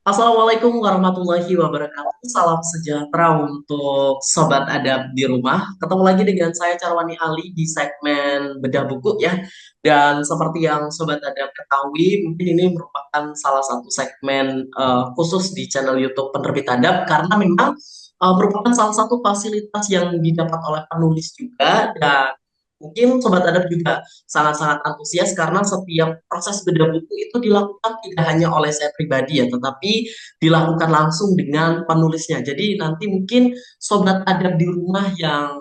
Assalamualaikum warahmatullahi wabarakatuh. Salam sejahtera untuk Sobat Adab di rumah. Ketemu lagi dengan saya Carwani Ali di segmen Bedah Buku ya. Dan seperti yang Sobat Adab ketahui, mungkin ini merupakan salah satu segmen khusus di channel YouTube Penerbit Adab karena memang merupakan salah satu fasilitas yang didapat oleh penulis juga dan mungkin Sobat Adab juga sangat-sangat antusias karena setiap proses bedah buku itu dilakukan tidak hanya oleh saya pribadi ya, tetapi dilakukan langsung dengan penulisnya. Jadi nanti mungkin sobat adab di rumah yang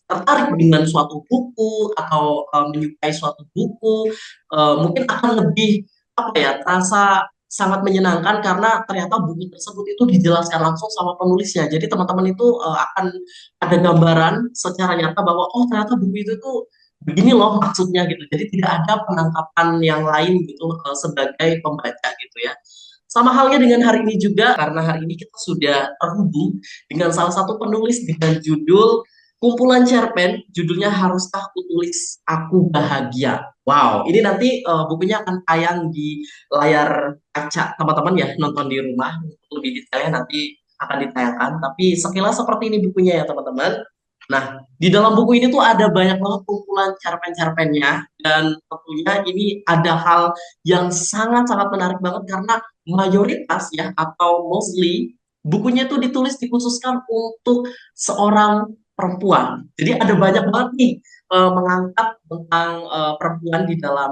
tertarik dengan suatu buku atau menyukai suatu buku, mungkin akan lebih apa ya, terasa sangat menyenangkan karena ternyata buku tersebut itu dijelaskan langsung sama penulisnya. Jadi teman-teman itu akan ada gambaran secara nyata bahwa oh ternyata buku itu tuh begini loh maksudnya gitu. Jadi tidak ada penangkapan yang lain gitu sebagai pembaca gitu ya. Sama halnya dengan hari ini juga, karena hari ini kita sudah terhubung dengan salah satu penulis dengan judul kumpulan cerpen, judulnya Haruskah Kutulis Aku Bahagia. Wow, ini nanti bukunya akan tayang di layar kaca teman-teman ya, nonton di rumah. Lebih detailnya nanti akan ditayangkan, tapi sekilas seperti ini bukunya ya teman-teman. Nah, di dalam buku ini tuh ada banyak banget kumpulan cerpen-cerpennya, dan tentunya ini ada hal yang sangat-sangat menarik banget karena mayoritas ya atau mostly bukunya itu ditulis dikhususkan untuk seorang perempuan. Jadi ada banyak banget nih mengangkat tentang perempuan di dalam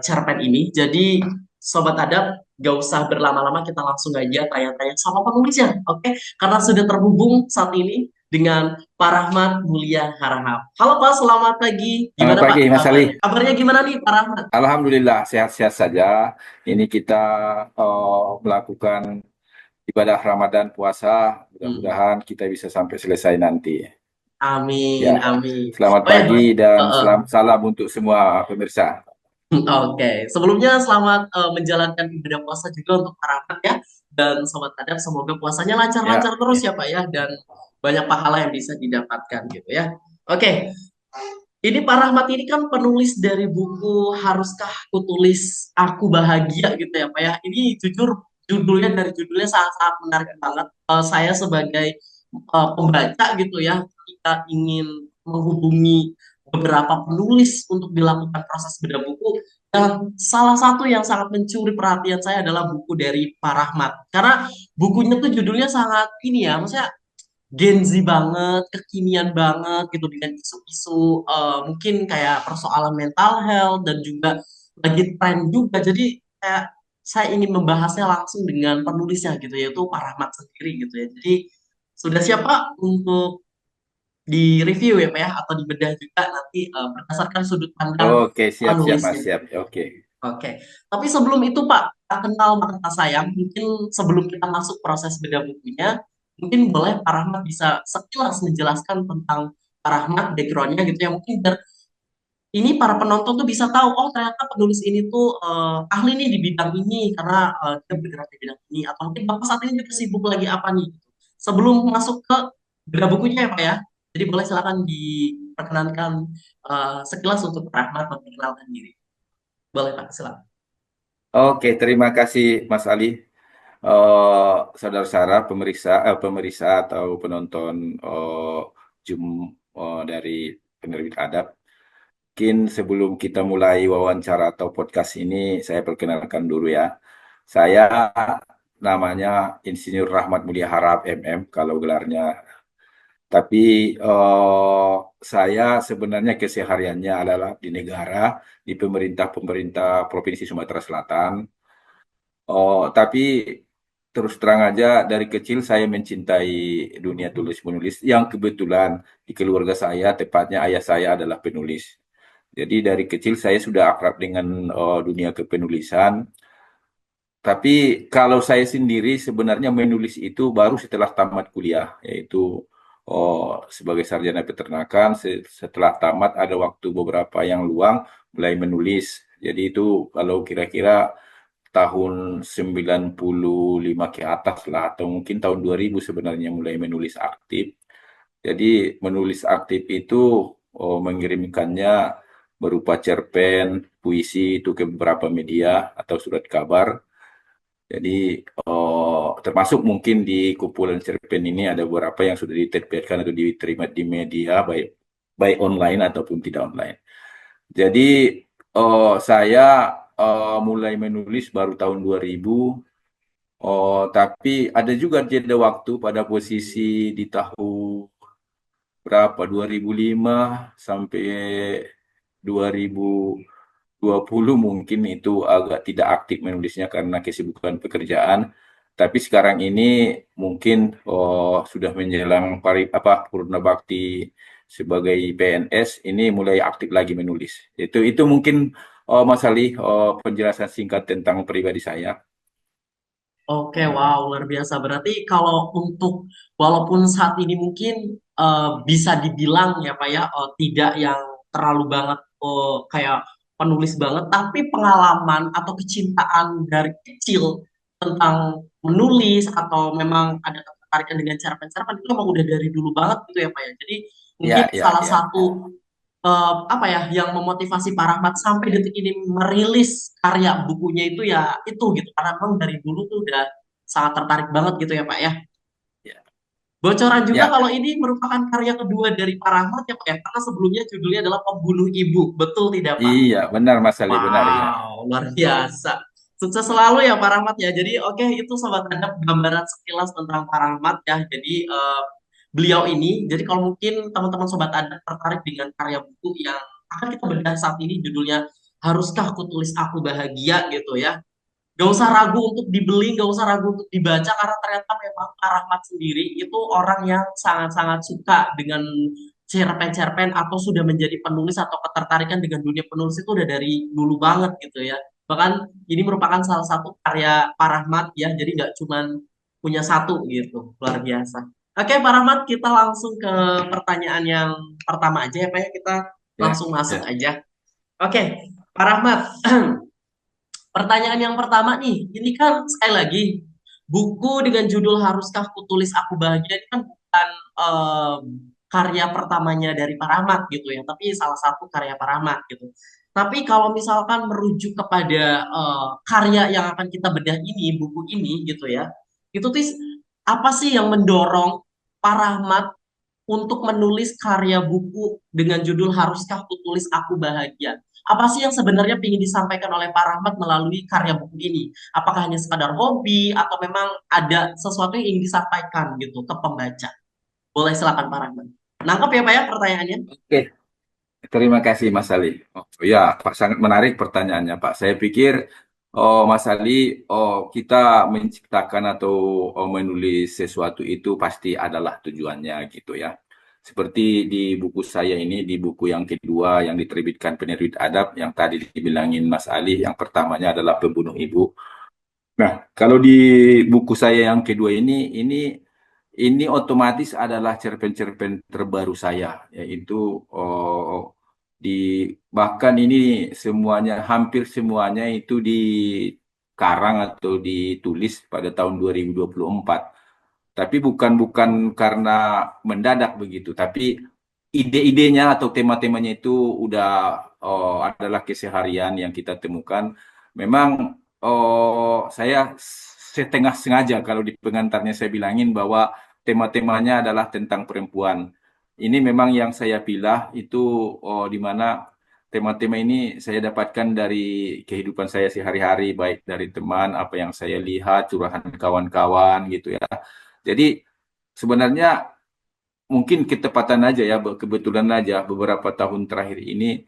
cerpen ini. Jadi sobat adab gak usah berlama-lama, kita langsung aja tanya-tanya sama penulisnya, oke? Karena sudah terhubung saat ini dengan Pak Rahmat Mulia Harahap. Halo Pak, selamat pagi. Selamat Gimana Pak pagi, Mas Ali. kabarnya? Kabarnya gimana nih Pak Rahmat? Alhamdulillah sehat-sehat saja. Ini kita melakukan ibadah Ramadan puasa. Hmm. Mudah-mudahan kita bisa sampai selesai nanti. Amin, Ya, amin. selamat Oh ya, pagi dan heeh. salam untuk semua pemirsa. Oke. Sebelumnya selamat menjalankan ibadah puasa juga untuk para Rahmat ya. Dan sobat adab, semoga puasanya Ya, lancar-lancar terus ya Pak ya. Dan banyak pahala yang bisa didapatkan gitu ya. Oke, ini Pak Rahmat ini kan penulis dari buku Haruskah Kutulis Aku Bahagia gitu ya Pak ya. Ini jujur judulnya, dari judulnya sangat-sangat menarik banget. Saya sebagai pembaca gitu ya, ketika ingin menghubungi beberapa penulis untuk dilakukan proses bedah buku, dan salah satu yang sangat mencuri perhatian saya adalah buku dari Pak Rahmat. Karena bukunya tuh judulnya sangat ini ya, maksudnya Gen Z banget, kekinian banget gitu dengan isu-isu mungkin kayak persoalan mental health dan juga lagi tren juga. Jadi kayak saya ingin membahasnya langsung dengan penulisnya gitu yaitu Pak Rahmat sendiri gitu ya. Jadi sudah siap Pak untuk di review ya Pak ya atau dibedah juga nanti berdasarkan sudut pandang oke, siap-siap Mas, penulisnya. siap. Oke. Oke, tapi sebelum itu Pak, kita kenal maka tak sayang. Mungkin sebelum kita masuk proses bedah bukunya, mungkin boleh Pak Rahmat bisa sekilas menjelaskan tentang Pak Rahmat, backgroundnya gitu ya. Mungkin biar ini para penonton tuh bisa tahu, oh ternyata penulis ini tuh ahli nih di bidang ini karena dia bergerak di bidang ini. Atau mungkin Bapak saat ini juga sibuk lagi apa nih? Sebelum masuk ke bedah bukunya ya Pak ya. Jadi boleh silakan diperkenankan sekilas untuk Pak Rahmat memperkenalkan diri. Boleh Pak, silakan. Oke, terima kasih Mas Ali. Saudara Sarah, pemeriksa atau penonton Zoom dari penerbit adab. Mungkin sebelum kita mulai wawancara atau podcast ini, saya perkenalkan dulu ya. Saya namanya Insinyur Rahmat Mulia Harap MM kalau gelarnya. Tapi saya sebenarnya kesehariannya adalah di negara, di pemerintah Provinsi Sumatera Selatan. Tapi terus terang aja dari kecil saya mencintai dunia tulis menulis yang kebetulan di keluarga saya, tepatnya ayah saya adalah penulis. Jadi dari kecil saya sudah akrab dengan dunia kepenulisan. Tapi kalau saya sendiri sebenarnya menulis itu baru setelah tamat kuliah, yaitu sebagai sarjana peternakan. Setelah tamat ada waktu beberapa yang luang mulai menulis. Jadi itu kalau kira-kira tahun 95 ke atas lah, atau mungkin tahun 2000 sebenarnya mulai menulis aktif. Jadi menulis aktif itu mengirimkannya berupa cerpen, puisi itu ke beberapa media atau surat kabar. Jadi termasuk mungkin di kumpulan cerpen ini ada beberapa yang sudah diterbitkan atau diterima di media baik baik online ataupun tidak online. Jadi saya mulai menulis baru tahun 2000. Tapi ada juga jeda waktu pada posisi di tahun berapa 2005 sampai 2020 mungkin itu agak tidak aktif menulisnya karena kesibukan pekerjaan. Tapi sekarang ini mungkin sudah menjelang purna bakti sebagai PNS ini mulai aktif lagi menulis. Itu mungkin Mas Ali penjelasan singkat tentang pribadi saya. Oke, wow, luar biasa. Berarti kalau untuk walaupun saat ini mungkin bisa dibilang ya Pak ya, tidak yang terlalu banget kayak penulis banget, tapi pengalaman atau kecintaan dari kecil tentang menulis atau memang ada ketertarikan dengan cerpen-cerpen itu memang udah dari dulu banget gitu ya Pak ya. Jadi mungkin Ya, ya, salah ya. satu apa ya yang memotivasi Pak Rahmat sampai detik ini merilis karya bukunya itu ya itu gitu karena memang dari dulu tuh udah sangat tertarik banget gitu ya Pak ya. Ya. Bocoran juga Ya, kalau ini merupakan karya kedua dari Pak Rahmat ya Pak ya karena sebelumnya judulnya adalah Pembunuh Ibu, betul tidak Pak? iya, benar Mas Ali, benar ya. Wow, luar biasa. Sukses selalu ya Pak Rahmat ya. Jadi oke itu Sobat Hadap gambaran sekilas tentang Pak Rahmat ya. Jadi beliau ini, jadi kalau mungkin teman-teman Sobat Hadap tertarik dengan karya buku yang akan kita bedah saat ini judulnya Haruskah Aku Tulis Aku Bahagia gitu ya. Gak usah ragu untuk dibeli, gak usah ragu untuk dibaca karena ternyata memang Pak Rahmat sendiri itu orang yang sangat-sangat suka dengan cerpen-cerpen atau sudah menjadi penulis atau ketertarikan dengan dunia penulis itu udah dari dulu banget gitu ya. Bahkan ini merupakan salah satu karya Pak Rahmat ya, jadi nggak cuman punya satu gitu, luar biasa. Oke Pak Rahmat, kita langsung ke pertanyaan yang pertama aja ya Pak ya, kita Ya, langsung masuk ya. aja. Oke, Pak Rahmat, pertanyaan yang pertama nih, ini kan sekali lagi buku dengan judul Haruskah Kutulis Aku Bahagia ini kan bukan eh, karya pertamanya dari Pak Rahmat gitu ya, tapi salah satu karya Pak Rahmat gitu. Tapi kalau misalkan merujuk kepada karya yang akan kita bedah ini, buku ini gitu ya, itu tuh apa sih yang mendorong Pak Rahmat untuk menulis karya buku dengan judul Haruskah Kutulis Aku Bahagia? Apa sih yang sebenarnya ingin disampaikan oleh Pak Rahmat melalui karya buku ini? Apakah hanya sekadar hobi atau memang ada sesuatu yang ingin disampaikan gitu ke pembaca? Boleh silakan Pak Rahmat. Nangkep ya Pak ya pertanyaannya? Oke, terima kasih Mas Ali. Oh, ya, Pak, sangat menarik pertanyaannya, Pak. Saya pikir, Mas Ali, kita menciptakan atau menulis sesuatu itu pasti adalah tujuannya gitu ya. Seperti di buku saya ini, di buku yang kedua yang diterbitkan penerbit Adab, yang tadi dibilangin Mas Ali, yang pertamanya adalah Pembunuh Ibu. Nah, kalau di buku saya yang kedua ini otomatis adalah cerpen-cerpen terbaru saya, yaitu di bahkan ini semuanya, hampir semuanya itu dikarang atau ditulis pada tahun 2024. Tapi bukan karena mendadak begitu, tapi ide-idenya atau tema-temanya itu udah adalah keseharian yang kita temukan. Memang saya setengah sengaja kalau di pengantarnya saya bilangin bahwa tema-temanya adalah tentang perempuan. Ini memang yang saya pilih itu di mana tema-tema ini saya dapatkan dari kehidupan saya sehari-hari, baik dari teman, apa yang saya lihat, curahan kawan-kawan gitu ya. Jadi sebenarnya mungkin ketepatan aja ya, kebetulan aja beberapa tahun terakhir ini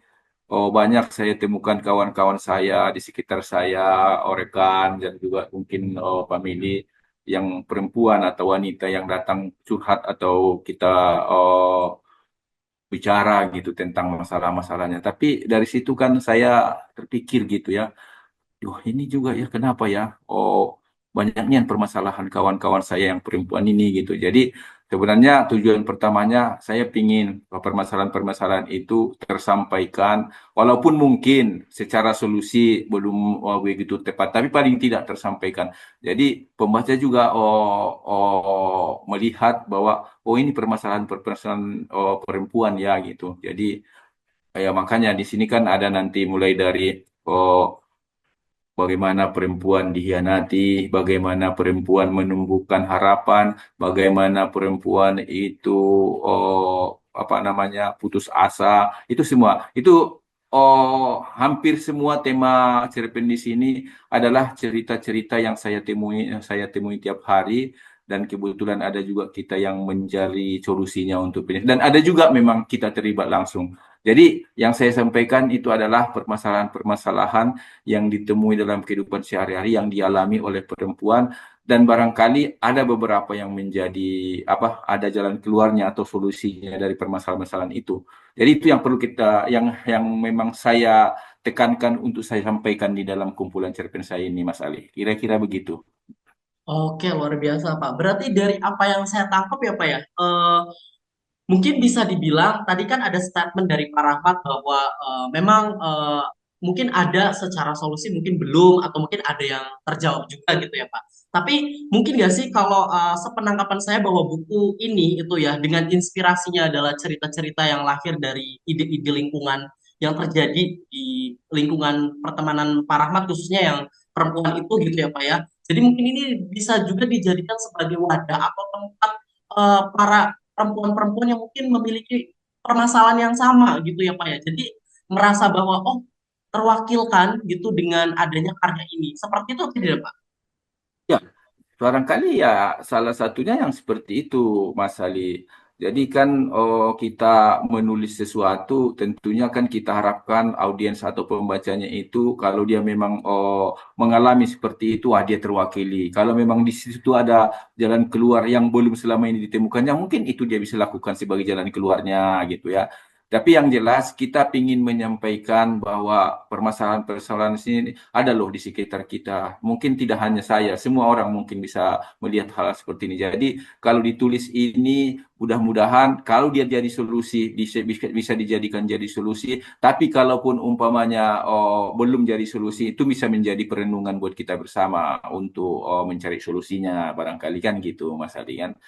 banyak saya temukan kawan-kawan saya di sekitar saya, rekan dan juga mungkin famili yang perempuan atau wanita yang datang curhat atau kita bicara gitu tentang masalah-masalahnya. Tapi dari situ kan saya terpikir gitu ya, duh, ini juga ya kenapa ya? Oh, banyaknya permasalahan kawan-kawan saya yang perempuan ini gitu. Jadi sebenarnya tujuan pertamanya saya pingin permasalahan-permasalahan itu tersampaikan, walaupun mungkin secara solusi belum begitu tepat, tapi paling tidak tersampaikan. Jadi pembaca juga melihat bahwa oh ini permasalahan-permasalahan perempuan ya gitu. Jadi ya makanya di sini kan ada nanti mulai dari oh, bagaimana perempuan dihianati, bagaimana perempuan menumbuhkan harapan, bagaimana perempuan itu apa namanya putus asa, itu semua. Itu hampir semua tema cerpen di sini adalah cerita-cerita yang saya temui tiap hari, dan kebetulan ada juga kita yang mencari solusinya untuk dan ada juga memang kita terlibat langsung. Jadi yang saya sampaikan itu adalah permasalahan-permasalahan yang ditemui dalam kehidupan sehari-hari yang dialami oleh perempuan, dan barangkali ada beberapa yang menjadi apa, ada jalan keluarnya atau solusinya dari permasalahan-permasalahan itu. Jadi itu yang perlu kita, yang memang saya tekankan untuk saya sampaikan di dalam kumpulan cerpen saya ini, Mas Ali. Kira-kira begitu. Oke, luar biasa, Pak. Berarti dari apa yang saya tangkap ya, Pak ya, mungkin bisa dibilang tadi kan ada statement dari Pak Rahmat bahwa memang mungkin ada secara solusi, mungkin belum, atau mungkin ada yang terjawab juga gitu ya, Pak. Tapi mungkin nggak sih kalau sepenangkapan saya bahwa buku ini itu ya dengan inspirasinya adalah cerita-cerita yang lahir dari ide-ide lingkungan yang terjadi di lingkungan pertemanan Pak Rahmat khususnya yang perempuan itu gitu ya, Pak ya. Jadi mungkin ini bisa juga dijadikan sebagai wadah atau tempat para perempuan-perempuan yang mungkin memiliki permasalahan yang sama gitu ya Pak ya. Jadi merasa bahwa oh terwakilkan gitu dengan adanya karya ini. Seperti itu tidak Pak? Ya, barangkali ya salah satunya yang seperti itu, Mas Ali. Jadi kan kita menulis sesuatu, tentunya kan kita harapkan audiens atau pembacanya itu kalau dia memang mengalami seperti itu, dia terwakili. Kalau memang di situ ada jalan keluar yang belum selama ini ditemukannya, mungkin itu dia bisa lakukan sebagai jalan keluarnya gitu ya. Tapi yang jelas kita ingin menyampaikan bahwa permasalahan-permasalahan sini ada loh di sekitar kita. Mungkin tidak hanya saya, semua orang mungkin bisa melihat hal seperti ini. Jadi kalau ditulis ini, mudah-mudahan kalau dia jadi solusi, bisa dijadikan jadi solusi. Tapi kalaupun umpamanya belum jadi solusi, itu bisa menjadi perenungan buat kita bersama untuk mencari solusinya. Barangkali kan gitu, Mas Ali kan.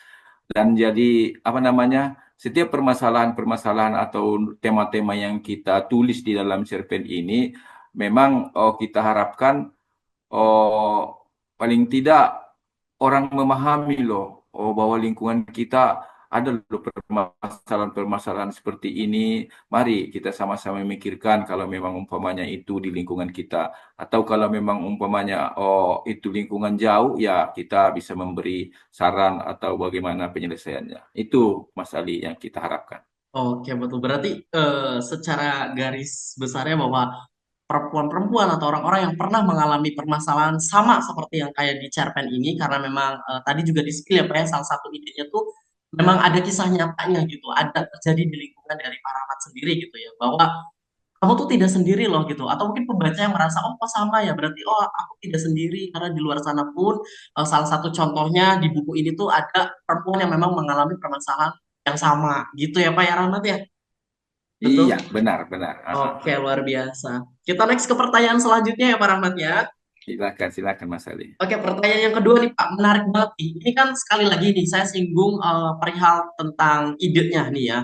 Dan jadi apa namanya, setiap permasalahan-permasalahan atau tema-tema yang kita tulis di dalam cerpen ini memang kita harapkan paling tidak orang memahami loh bahwa lingkungan kita ada loh permasalahan-permasalahan seperti ini. Mari kita sama-sama memikirkan kalau memang umpamanya itu di lingkungan kita, atau kalau memang umpamanya itu lingkungan jauh, ya kita bisa memberi saran atau bagaimana penyelesaiannya. Itu Mas Ali yang kita harapkan. Oke betul. Berarti secara garis besarnya bahwa perempuan-perempuan atau orang-orang yang pernah mengalami permasalahan sama seperti yang kayak di cerpen ini karena memang tadi juga di spill ya Pak ya, salah satu idenya tuh memang ada kisah nyatanya gitu, ada terjadi di lingkungan dari Pak Rahmat sendiri gitu ya, bahwa kamu tuh tidak sendiri loh gitu, atau mungkin pembaca yang merasa oh kok sama ya, berarti oh aku tidak sendiri karena di luar sana pun salah satu contohnya di buku ini tuh ada perempuan yang memang mengalami permasalahan yang sama gitu ya Pak ya Rahmat ya, betul. Iya, benar, benar. Oke luar biasa, kita next ke pertanyaan selanjutnya ya Pak Rahmat ya. Silakan, silakan Mas Ali. Oke, pertanyaan yang kedua nih Pak, menarik banget nih. Ini kan sekali lagi nih, saya singgung perihal tentang idenya nih ya.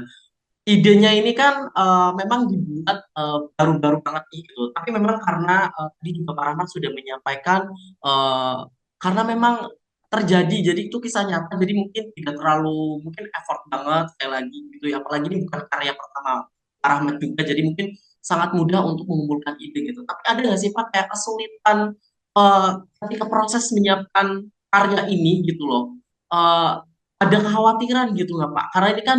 Idenya ini kan memang dibuat baru-baru banget nih gitu. Tapi memang karena tadi juga Pak Rahmat sudah menyampaikan eh, karena memang terjadi, jadi itu kisah nyata, jadi mungkin tidak terlalu mungkin effort banget sekali lagi gitu ya. Apalagi ini bukan karya pertama Pak Rahmat juga, jadi mungkin sangat mudah untuk mengumpulkan ide gitu. Tapi ada nggak sih Pak kayak kesulitan eh, ketika proses menyiapkan karya ini gitu loh? Eh, ada kekhawatiran gitu nggak Pak? Karena ini kan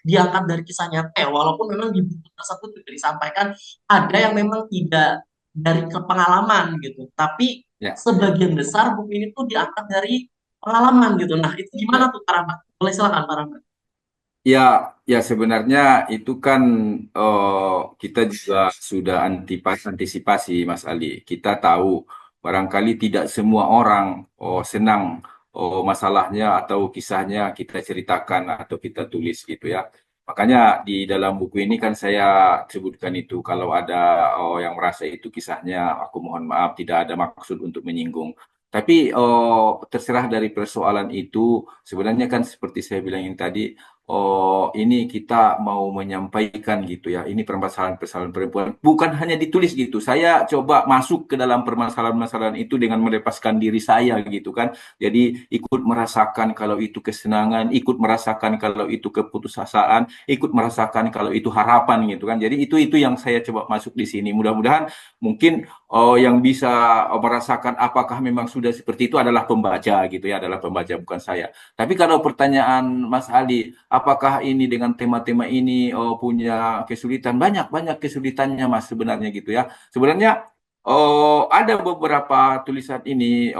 diangkat dari kisah nyata ya, walaupun memang di buku tersebut juga disampaikan ada yang memang tidak dari pengalaman gitu, tapi Ya, ya. sebagian besar buku ini tuh diangkat dari pengalaman gitu. Nah, itu gimana Ya. tuh Pak Rahmat? Boleh silakan Pak Rahmat. Ya, ya sebenarnya itu kan kita juga sudah antisipasi, Mas Ali. Kita tahu barangkali tidak semua orang senang masalahnya atau kisahnya kita ceritakan atau kita tulis gitu ya. Makanya di dalam buku ini kan saya sebutkan itu, kalau ada yang merasa itu kisahnya, aku mohon maaf, tidak ada maksud untuk menyinggung. Tapi terserah dari persoalan itu, sebenarnya kan seperti saya bilang yang tadi, oh ini kita mau menyampaikan gitu ya, ini permasalahan-permasalahan perempuan. Bukan hanya ditulis gitu, saya coba masuk ke dalam permasalahan-permasalahan itu dengan melepaskan diri saya gitu kan. Jadi ikut merasakan kalau itu kesenangan, ikut merasakan kalau itu keputusasaan, ikut merasakan kalau itu harapan gitu kan. Jadi itu yang saya coba masuk di sini. Mudah-mudahan mungkin yang bisa merasakan apakah memang sudah seperti itu adalah pembaca gitu ya, adalah pembaca bukan saya. Tapi kalau pertanyaan Mas Ali, apakah ini dengan tema-tema ini punya kesulitan? Banyak kesulitannya Mas sebenarnya gitu ya. Sebenarnya ada beberapa tulisan ini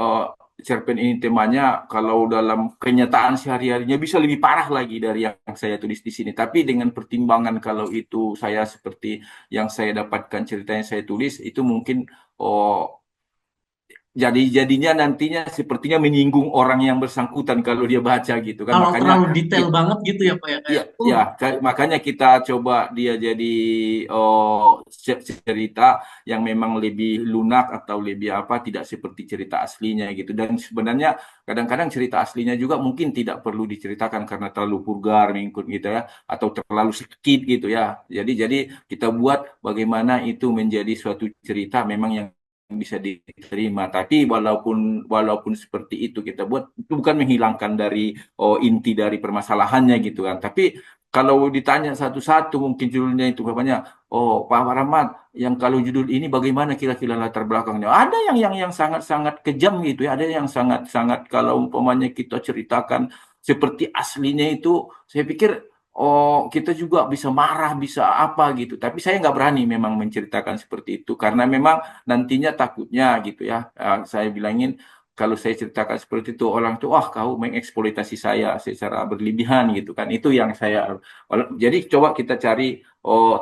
cerpen ini temanya kalau dalam kenyataan sehari-harinya bisa lebih parah lagi dari yang saya tulis di sini. Tapi dengan pertimbangan kalau itu saya seperti yang saya dapatkan ceritanya saya tulis itu mungkin oh, jadinya nantinya sepertinya menyinggung orang yang bersangkutan kalau dia baca gitu kan. Kalau Makanya terlalu detail banget gitu ya Pak ya ya, kayak ya, makanya kita coba dia jadi cerita yang memang lebih lunak atau lebih apa, tidak seperti cerita aslinya gitu. Dan sebenarnya kadang-kadang cerita aslinya juga mungkin tidak perlu diceritakan karena terlalu vulgar mengikut gitu ya, atau terlalu sakit gitu ya. Jadi kita buat bagaimana itu menjadi suatu cerita memang yang bisa diterima. Tapi walaupun seperti itu kita buat itu bukan menghilangkan dari inti dari permasalahannya gitu kan. Tapi kalau ditanya satu-satu mungkin judulnya itu bapaknya, oh Pak Rahmat, yang kalau judul ini bagaimana kira-kira latar belakangnya? Ada yang sangat-sangat kejam gitu ya, ada yang sangat-sangat kalau umpamanya kita ceritakan seperti aslinya itu, saya pikir oh kita juga bisa marah, bisa apa gitu. Tapi saya nggak berani memang menceritakan seperti itu karena memang nantinya takutnya gitu ya. Saya bilangin kalau saya ceritakan seperti itu orang tuh wah kau mengeksploitasi saya secara berlebihan gitu kan itu yang saya jadi coba kita cari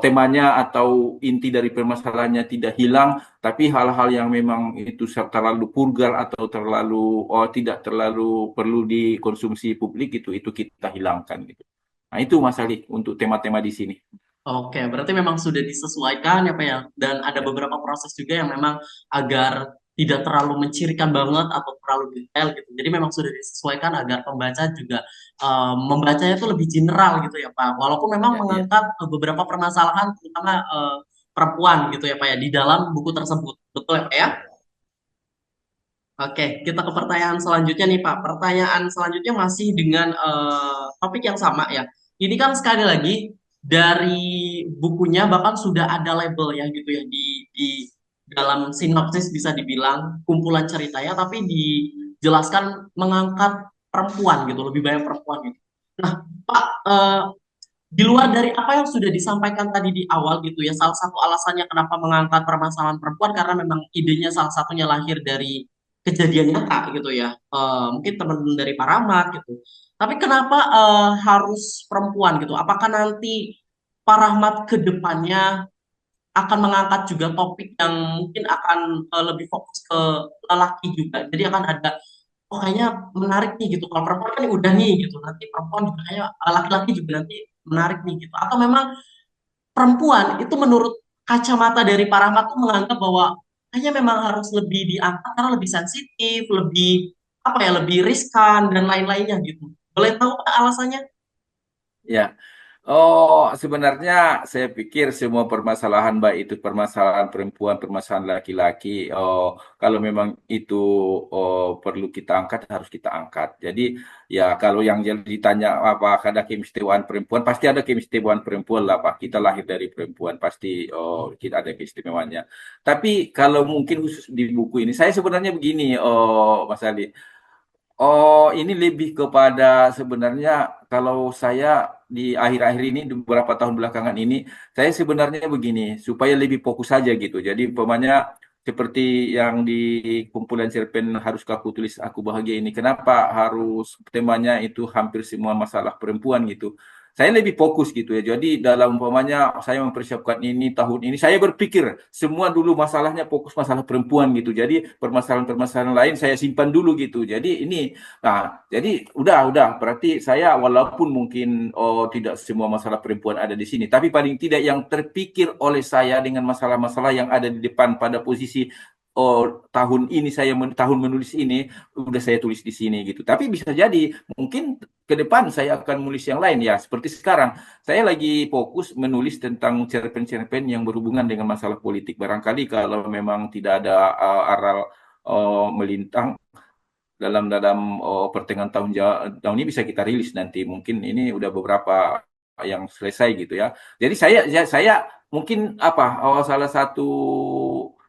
temanya atau inti dari permasalahannya tidak hilang tapi hal-hal yang memang itu terlalu vulgar atau terlalu tidak terlalu perlu dikonsumsi publik itu kita hilangkan gitu. Nah itu Mas Ali untuk tema-tema di sini. oke, berarti memang sudah disesuaikan ya Pak ya. Dan ada Ya, beberapa proses juga yang memang agar tidak terlalu mencirikan banget atau terlalu detail gitu. Jadi memang sudah disesuaikan agar pembaca juga membacanya itu lebih general gitu ya Pak. Walaupun memang ya, ya, mengangkat beberapa permasalahan terutama perempuan gitu ya Pak ya di dalam buku tersebut. Betul ya Pak ya? ya. Oke, kita ke pertanyaan selanjutnya nih Pak. Pertanyaan selanjutnya masih dengan topik yang sama ya. Ini kan sekali lagi dari bukunya bahkan sudah ada label ya gitu ya di dalam sinopsis bisa dibilang kumpulan ceritanya, tapi dijelaskan mengangkat perempuan gitu, lebih banyak perempuan gitu. Nah, Pak, di luar dari apa yang sudah disampaikan tadi di awal gitu ya, salah satu alasannya kenapa mengangkat permasalahan perempuan karena memang idenya salah satunya lahir dari kejadian nyata gitu ya. Mungkin teman dari Pak Rahmat gitu. Tapi kenapa harus perempuan gitu? Apakah nanti Pak Rahmat ke depannya akan mengangkat juga topik yang mungkin akan lebih fokus ke lelaki juga. Jadi akan ada oh kayaknya menarik nih gitu. Kalau perempuan kan udah nih gitu. Nanti perempuan juga kayaknya laki-laki juga nanti menarik nih gitu. Atau memang perempuan itu menurut kacamata dari para Rahmat tuh menganggap bahwa kayaknya memang harus lebih diangkat karena lebih sensitif, lebih apa ya, lebih riskan dan lain-lainnya gitu. Boleh tahu Pak, alasannya? Ya. Oh, sebenarnya saya pikir semua permasalahan baik itu permasalahan perempuan, permasalahan laki-laki, kalau memang itu perlu kita angkat harus kita angkat. Jadi ya kalau yang ditanya apa ada keistimewaan perempuan, pasti ada keistimewaan perempuan lah Pak. Kita lahir dari perempuan, pasti kita ada keistimewaannya. Tapi kalau mungkin khusus di buku ini, saya sebenarnya begini, Mas Ali. Oh, ini lebih kepada sebenarnya kalau saya di akhir-akhir ini di beberapa tahun belakangan ini saya sebenarnya begini supaya lebih fokus saja gitu. Jadi umpamanya seperti yang di kumpulan cerpen haruskah aku tulis aku bahagia ini. Kenapa harus temanya itu hampir semua masalah perempuan gitu. Saya lebih fokus gitu ya. Jadi dalam umpamanya saya mempersiapkan ini tahun ini saya berpikir semua dulu masalahnya fokus masalah perempuan gitu. Jadi permasalahan-permasalahan lain saya simpan dulu gitu. Jadi ini nah, jadi udah berarti saya walaupun mungkin tidak semua masalah perempuan ada di sini, tapi paling tidak yang terpikir oleh saya dengan masalah-masalah yang ada di depan pada posisi oh tahun ini tahun menulis ini udah saya tulis di sini gitu. Tapi bisa jadi mungkin ke depan saya akan menulis yang lain ya. Seperti sekarang saya lagi fokus menulis tentang cerpen-cerpen yang berhubungan dengan masalah politik. Barangkali kalau memang tidak ada aral melintang dalam dalam pertengahan tahun ini bisa kita rilis nanti. Mungkin ini udah beberapa yang selesai gitu ya. Jadi saya mungkin salah satu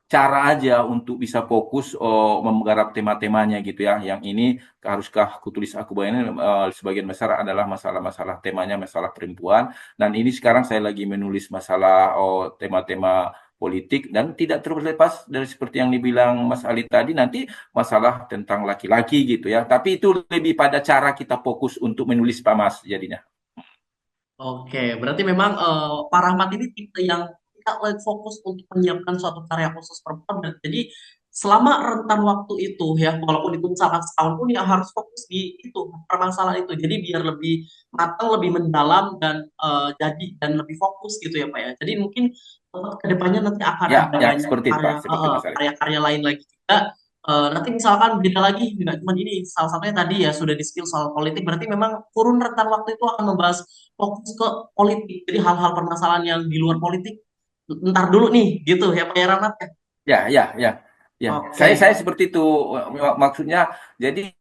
cara aja untuk bisa fokus menggarap tema-temanya gitu ya. Yang ini haruskah aku tulis aku bayangin sebagian besar adalah masalah-masalah temanya masalah perempuan, dan ini sekarang saya lagi menulis masalah tema-tema politik, dan tidak terlepas dari seperti yang dibilang Mas Ali tadi, nanti masalah tentang laki-laki gitu ya. Tapi itu lebih pada cara kita fokus untuk menulis Pak Mas jadinya. Oke, berarti memang Pak Rahmat ini tipe yang tidak lagi fokus untuk menyiapkan suatu karya khusus perempuan. Jadi selama rentan waktu itu ya, walaupun itu misalkan setahun pun ya harus fokus di itu permasalahan itu. Jadi biar lebih matang, lebih mendalam dan jadi dan lebih fokus gitu ya Pak ya. Jadi mungkin kedepannya nanti akan Ya, ada ya banyak seperti itu karya Pak, seperti Mas Ali. karya-karya lain lagi juga. Nanti misalkan beda lagi, nggak cuma ini, salah satunya tadi ya sudah di skill soal politik, berarti memang kurun rentan waktu itu akan membahas fokus ke politik. Jadi hal-hal permasalahan yang di luar politik ntar dulu nih gitu ya Pak Rahmat ya. Ya, ya, ya, ya. Oke, Saya seperti itu maksudnya. Jadi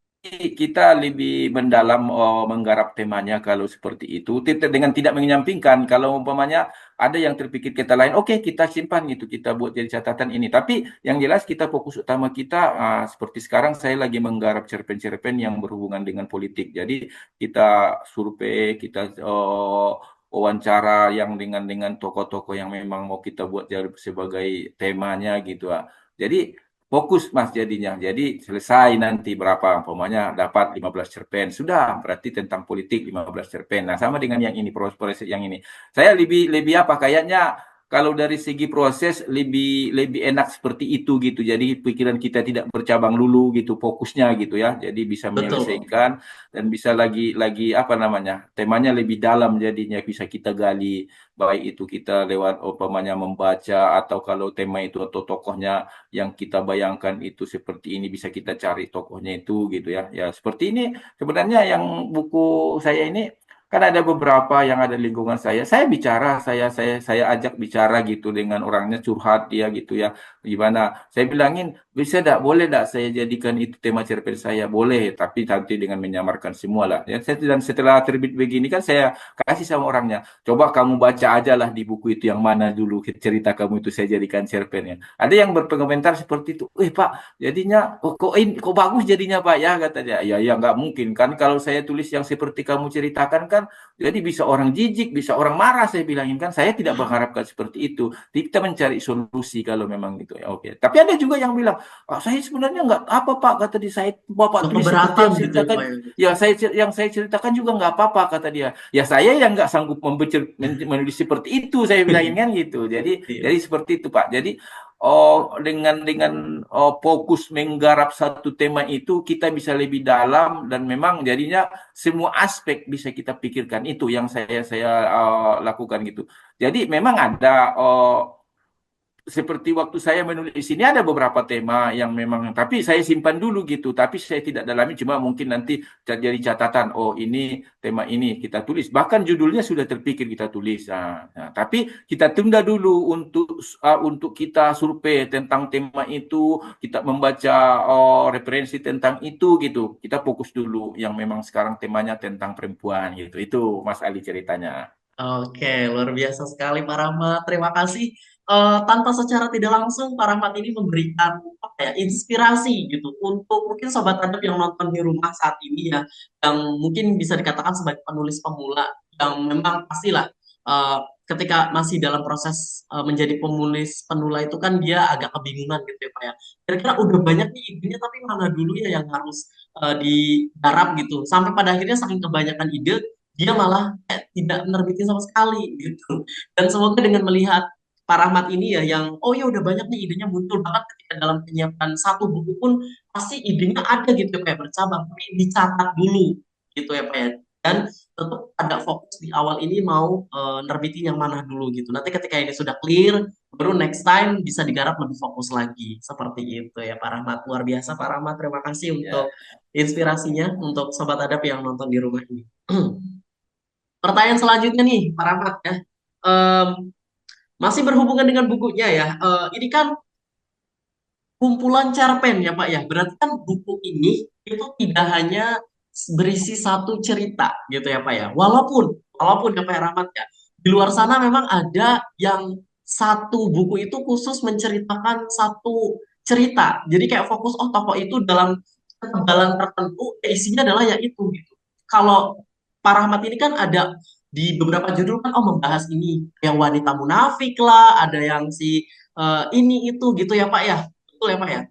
kita lebih mendalam menggarap temanya kalau seperti itu, dengan tidak menyampingkan. Kalau umpamanya ada yang terpikir kita lain, oke kita simpan gitu, kita buat jadi catatan ini. Tapi yang jelas kita fokus utama kita seperti sekarang saya lagi menggarap cerpen-cerpen yang berhubungan dengan politik. Jadi kita survei, kita wawancara yang dengan tokoh-tokoh yang memang mau kita buat jadi sebagai temanya gitu. Jadi fokus Mas jadinya. Jadi selesai nanti berapa umpamanya dapat 15 cerpen. Sudah berarti tentang politik 15 cerpen. Nah, sama dengan yang ini proses yang ini. Saya lebih lebih apa kayaknya kalau dari segi proses lebih lebih enak seperti itu gitu. Jadi pikiran kita tidak bercabang dulu gitu, fokusnya gitu ya. Jadi bisa betul. menyelesaikan dan bisa lagi apa namanya? Temanya lebih dalam jadinya bisa kita gali, baik itu kita lewat umpamanya membaca, atau kalau tema itu atau tokohnya yang kita bayangkan itu seperti ini bisa kita cari tokohnya itu gitu ya. Ya seperti ini sebenarnya yang buku saya ini kan ada beberapa yang ada di lingkungan saya. Saya bicara, saya ajak bicara gitu dengan orangnya, curhat dia gitu ya. Gimana? Saya bilangin, bisa tidak, boleh tidak saya jadikan itu tema cerpen saya? Boleh, tapi nanti dengan menyamarkan semua lah. Ya, dan setelah terbit begini kan saya kasih sama orangnya, coba kamu baca aja lah di buku itu yang mana dulu cerita kamu itu saya jadikan cerpennya. Ada yang berkomentar seperti itu, Pak, jadinya kok bagus jadinya Pak ya, katanya. Ya ya nggak mungkin kan kalau saya tulis yang seperti kamu ceritakan kan, jadi bisa orang jijik, bisa orang marah, saya bilangin kan. Saya tidak mengharapkan seperti itu. Jadi kita mencari solusi kalau memang gitu ya. Oke. Tapi ada juga yang bilang, saya sebenarnya nggak apa Pak, kata dia, saya Bapak Nggak tulis seperti keberatan yang gitu ya ceritakan. Pak ya. Ya yang saya ceritakan juga nggak apa-apa, kata dia. Ya saya yang nggak sanggup menulis seperti itu, saya bilangin kan gitu. Jadi Iya. seperti itu Pak. Jadi dengan fokus menggarap satu tema itu kita bisa lebih dalam, dan memang jadinya semua aspek bisa kita pikirkan. Itu yang saya lakukan gitu. Jadi memang ada seperti waktu saya menulis ini ada beberapa tema yang memang tapi saya simpan dulu gitu, tapi saya tidak dalami, cuma mungkin nanti jadi catatan, oh ini tema ini kita tulis, bahkan judulnya sudah terpikir kita tulis. Nah, tapi kita tunda dulu untuk kita survei tentang tema itu, kita membaca referensi tentang itu gitu, kita fokus dulu yang memang sekarang temanya tentang perempuan gitu. Itu Mas Ali ceritanya. Oke, luar biasa sekali Pak Rahmat. Terima kasih. Tanpa secara tidak langsung Pak Rahmat ini memberikan apa ya, inspirasi gitu untuk mungkin sobat adab yang nonton di rumah saat ini ya, yang mungkin bisa dikatakan sebagai penulis pemula yang memang pastilah eh, ketika masih dalam proses menjadi penulis pemula itu kan dia agak kebingungan gitu ya Pak ya. Kira-kira udah banyak nih idenya tapi mana dulu ya yang harus digarap gitu. Sampai pada akhirnya saking kebanyakan ide dia malah tidak menerbitin sama sekali gitu. Dan semoga dengan melihat Pak Rahmat ini ya yang oh ya udah banyak nih idenya muncul, bahkan ketika dalam penyiapan satu buku pun pasti idenya ada gitu ya, kayak bercabang tapi dicatat dulu gitu ya Pak ya. Dan tetap ada fokus di awal ini mau nerbitin yang mana dulu gitu. Nanti ketika ini sudah clear, baru next time bisa digarap lebih fokus lagi. Seperti itu ya Pak Rahmat. Luar biasa Pak Rahmat. Terima kasih Ya, untuk inspirasinya untuk Sobat Adab yang nonton di rumah ini. Pertanyaan selanjutnya nih Pak Rahmat ya. Em, masih berhubungan dengan bukunya ya. Ini kan kumpulan cerpen ya Pak ya. Berarti kan buku ini itu tidak hanya berisi satu cerita gitu ya Pak ya. Walaupun ya Pak Rahmat ya. Di luar sana memang ada yang satu buku itu khusus menceritakan satu cerita. Jadi kayak fokus oh tokoh itu dalam ketebalan tertentu isinya adalah ya itu gitu. Kalau Pak Rahmat ini kan ada di beberapa judul kan oh membahas ini yang wanita munafik lah, ada yang si ini itu gitu ya Pak ya. Betul ya Pak ya?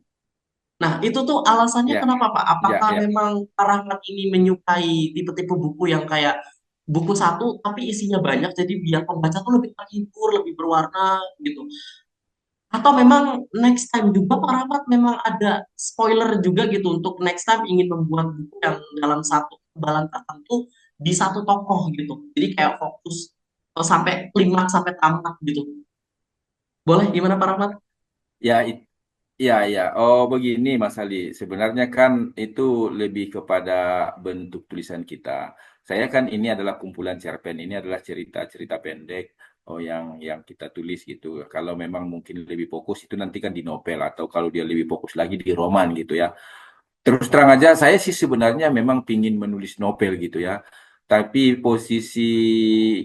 Nah, itu tuh alasannya ya, kenapa Pak? ya, Apakah ya. memang Pak Rahmat ini menyukai tipe-tipe buku yang kayak buku satu tapi isinya banyak jadi biar pembaca tuh lebih terhibur, lebih berwarna gitu. Atau memang next time juga Pak Rahmat memang ada spoiler juga gitu untuk next time ingin membuat buku yang dalam satu kebalan tertentu di satu tokoh gitu. Jadi kayak fokus sampai klimaks sampai tamat gitu. Boleh gimana Pak Rahmat? Ya, ya, ya. Oh, begini Mas Ali. Sebenarnya kan itu lebih kepada bentuk tulisan kita. Saya kan ini adalah kumpulan cerpen. Ini adalah cerita-cerita pendek. Oh, yang kita tulis gitu. Kalau memang mungkin lebih fokus itu nanti kan di novel atau kalau dia lebih fokus lagi di roman gitu ya. Terus terang aja, saya sih sebenarnya memang pingin menulis novel gitu ya. Tapi posisi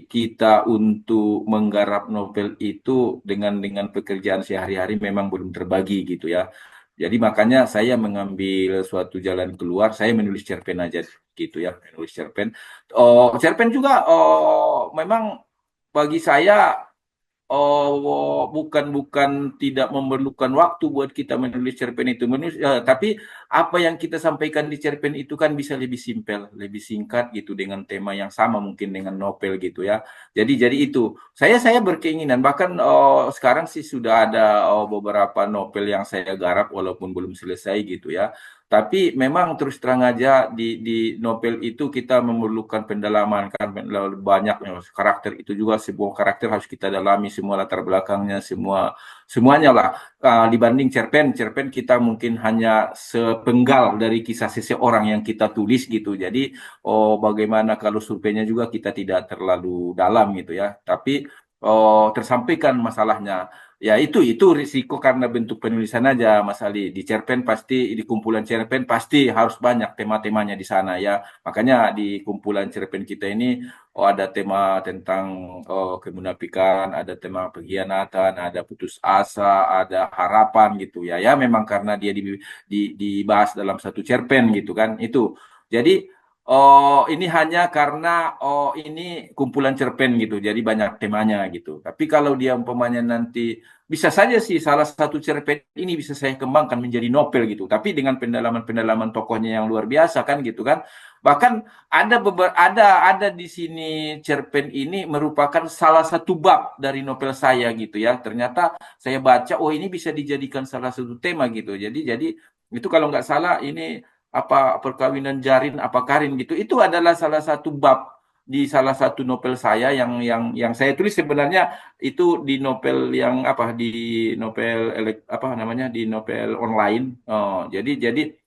kita untuk menggarap novel itu dengan pekerjaan sehari-hari memang belum terbagi gitu ya. Jadi makanya saya mengambil suatu jalan keluar, saya menulis cerpen aja gitu ya, menulis cerpen. Oh, cerpen juga memang bagi saya bukan bukan tidak memerlukan waktu buat kita menulis cerpen itu, tapi apa yang kita sampaikan di cerpen itu kan bisa lebih simpel, lebih singkat gitu dengan tema yang sama mungkin dengan novel gitu ya. Jadi itu saya berkeinginan bahkan sekarang sih sudah ada beberapa novel yang saya garap walaupun belum selesai gitu ya. Tapi memang terus terang aja di novel itu kita memerlukan pendalaman kan banyak karakter itu juga sebuah karakter harus kita dalami semua latar belakangnya semuanya lah. Dibanding cerpen kita mungkin hanya sepenggal dari kisah seseorang yang kita tulis gitu. Jadi bagaimana kalau surveinya juga kita tidak terlalu dalam gitu ya. Tapi tersampaikan masalahnya. Ya itu risiko karena bentuk penulisan aja Mas Ali. Di cerpen pasti di kumpulan cerpen pasti harus banyak tema-temanya di sana ya. Makanya di kumpulan cerpen kita ini ada tema tentang kemunafikan, ada tema pengkhianatan, ada putus asa, ada harapan gitu ya. Ya memang karena dia dibahas dalam satu cerpen gitu kan. Itu. Jadi ini hanya karena ini kumpulan cerpen gitu, jadi banyak temanya gitu. Tapi kalau dia umpamanya nanti bisa saja sih salah satu cerpen ini bisa saya kembangkan menjadi novel gitu. Tapi dengan pendalaman-pendalaman tokohnya yang luar biasa kan gitu kan. Bahkan ada di sini cerpen ini merupakan salah satu bab dari novel saya gitu ya. Ternyata saya baca, oh ini bisa dijadikan salah satu tema gitu. Jadi itu kalau nggak salah ini apa perkawinan Jarin apa Karin gitu itu adalah salah satu bab di salah satu novel saya yang saya tulis sebenarnya itu di novel yang apa di novel apa namanya di novel online. Jadi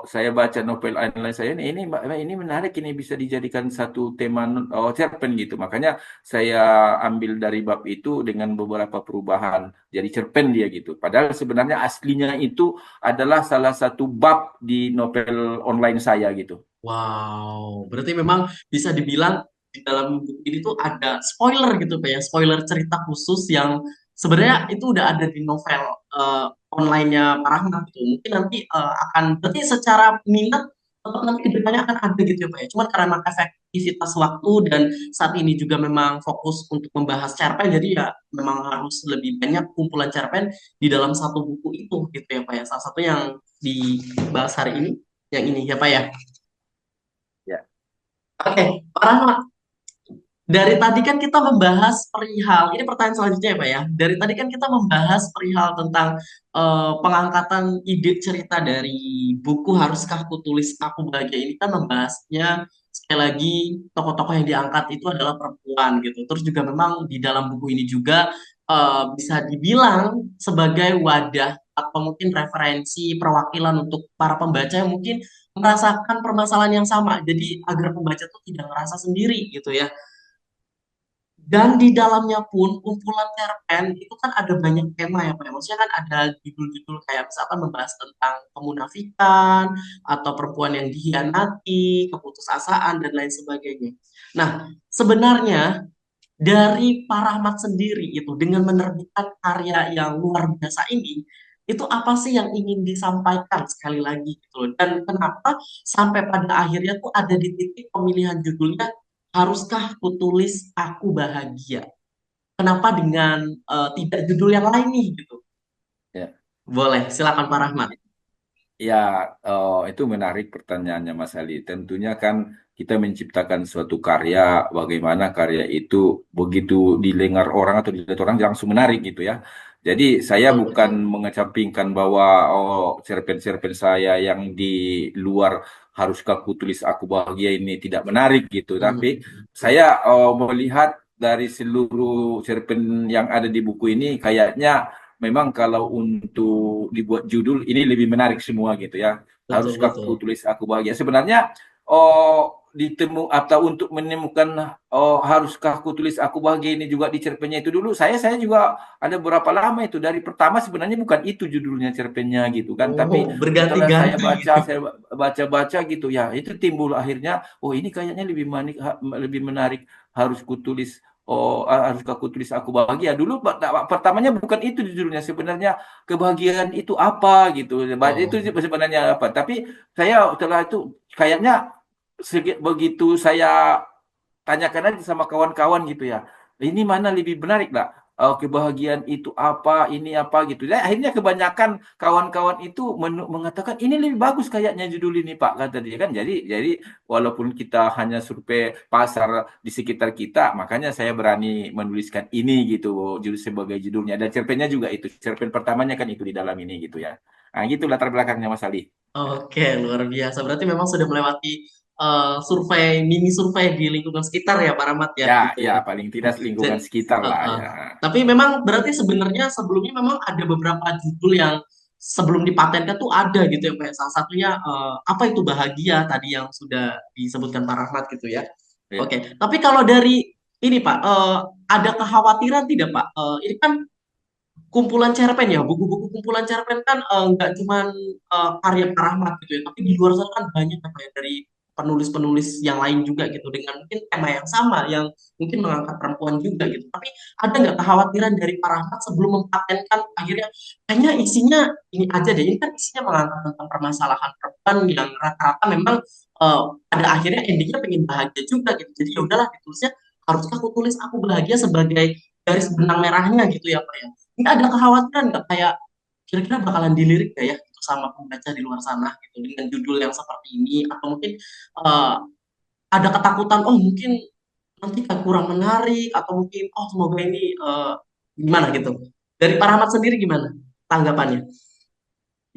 saya baca novel online saya ini menarik ini bisa dijadikan satu tema cerpen gitu makanya saya ambil dari bab itu dengan beberapa perubahan jadi cerpen dia gitu padahal sebenarnya aslinya itu adalah salah satu bab di novel online saya gitu. Wow, berarti memang bisa dibilang di dalam buku ini tuh ada spoiler gitu Pak ya, spoiler cerita khusus yang sebenarnya itu udah ada di novel online-nya Pak Rahmat gitu. Mungkin nanti akan, berarti secara minat tetap nanti kedepannya akan ada gitu ya Pak ya. Cuman karena memang efektivitas waktu dan saat ini juga memang fokus untuk membahas cerpen, jadi ya memang harus lebih banyak kumpulan cerpen di dalam satu buku itu gitu ya Pak ya. Salah satu yang dibahas hari ini, yang ini ya Pak ya. Ya. Oke, Pak Rahmat, dari tadi kan kita membahas perihal, ini pertanyaan selanjutnya ya Pak ya. Dari tadi kan kita membahas perihal tentang pengangkatan ide cerita dari buku Haruskah Kutulis Aku Bahagia ini kan membahasnya sekali lagi tokoh-tokoh yang diangkat itu adalah perempuan gitu. Terus juga memang di dalam buku ini juga bisa dibilang sebagai wadah atau mungkin referensi perwakilan untuk para pembaca yang mungkin merasakan permasalahan yang sama. Jadi agar pembaca tuh tidak merasa sendiri gitu ya. Dan di dalamnya pun kumpulan cerpen itu kan ada banyak tema ya Pak. Ya. Maksudnya kan ada judul-judul kayak misalkan membahas tentang kemunafikan atau perempuan yang dikhianati, keputusasaan dan lain sebagainya. Nah, sebenarnya dari Pak Rahmat sendiri itu dengan menerbitkan karya yang luar biasa ini, itu apa sih yang ingin disampaikan sekali lagi gitu loh. Dan kenapa sampai pada akhirnya tuh ada di titik pemilihan judulnya haruskah kutulis aku bahagia? Kenapa dengan tidak judul yang lain nih gitu? Ya. Boleh, silakan Pak Rahmat. Ya, itu menarik pertanyaannya Mas Ali. Tentunya kan kita menciptakan suatu karya, bagaimana karya itu begitu didengar orang atau dilihat orang langsung menarik gitu ya. Jadi saya Betul, bukan betul. mengecampingkan bahwa cerpen-cerpen saya yang di luar haruskah aku tulis aku bahagia ini tidak menarik gitu. Tapi Hmm, saya melihat dari seluruh cerpen yang ada di buku ini kayaknya memang kalau untuk dibuat judul ini lebih menarik semua gitu ya. betul, Haruskah aku betul. tulis aku bahagia? Sebenarnya atau untuk menemukan haruskah aku tulis aku bahagia ini juga di cerpennya itu dulu. Saya juga ada berapa lama itu dari pertama sebenarnya bukan itu judulnya cerpennya gitu kan. Tapi Oh, setelah saya berganti-ganti baca, gitu. saya baca-baca gitu ya, itu timbul akhirnya oh ini kayaknya lebih menarik harus kutulis. Oh, haruskah aku tulis aku bahagia? Dulu pertamanya bukan itu judulnya sebenarnya kebahagiaan itu apa gitu. Itu Oh, sebenarnya apa. Tapi saya setelah itu kayaknya begitu saya tanyakan aja sama kawan-kawan gitu ya. Ini mana lebih menarik lah? Kebahagiaan itu apa, ini apa gitu. Dan akhirnya kebanyakan kawan-kawan itu mengatakan ini lebih bagus kayaknya judul ini Pak kata dia kan. Jadi walaupun kita hanya survei pasar di sekitar kita, makanya saya berani menuliskan ini gitu judul sebagai judulnya. Dan cerpennya juga itu. Cerpen pertamanya kan itu di dalam ini gitu ya. Nah, gitu latar belakangnya Mas Ali. oke, luar biasa. Berarti memang sudah melewati survei, mini survei di lingkungan sekitar ya, Pak Rahmat ya, Ya, gitu ya ya. paling tidak lingkungan Jadi, sekitar lah uh. ya. Tapi memang berarti sebenarnya sebelumnya memang ada beberapa judul yang sebelum dipatenkan tuh ada gitu ya, Pak. Ya. Salah satunya apa itu bahagia tadi yang sudah disebutkan Pak Rahmat gitu ya. Ya. Oke, tapi kalau dari ini Pak, ada kekhawatiran tidak Pak? Ini kan kumpulan cerpen ya, buku-buku kumpulan cerpen kan nggak cuman karya Pak Rahmat gitu ya, tapi di luar sana kan banyak apa ya dari penulis-penulis yang lain juga gitu dengan mungkin tema yang sama yang mungkin mengangkat perempuan juga gitu. Tapi ada nggak kekhawatiran dari Pak Rahmat sebelum mempatenkan akhirnya kayaknya isinya ini aja deh, ini kan isinya mengangkat tentang permasalahan perempuan yang rata-rata memang eh, pada akhirnya endingnya pengen bahagia juga gitu. Jadi ya udahlah ditulisnya haruskah aku tulis aku bahagia sebagai garis benang merahnya gitu ya Pak ya. Nggak ada kekhawatiran nggak kayak kira-kira bakalan dilirik gak ya gitu sama pembaca di luar sana gitu dengan judul yang seperti ini atau mungkin eh, ada ketakutan oh mungkin nanti kayak kurang menarik atau mungkin oh semoga ini gimana gitu dari Pak Rahmat sendiri gimana tanggapannya.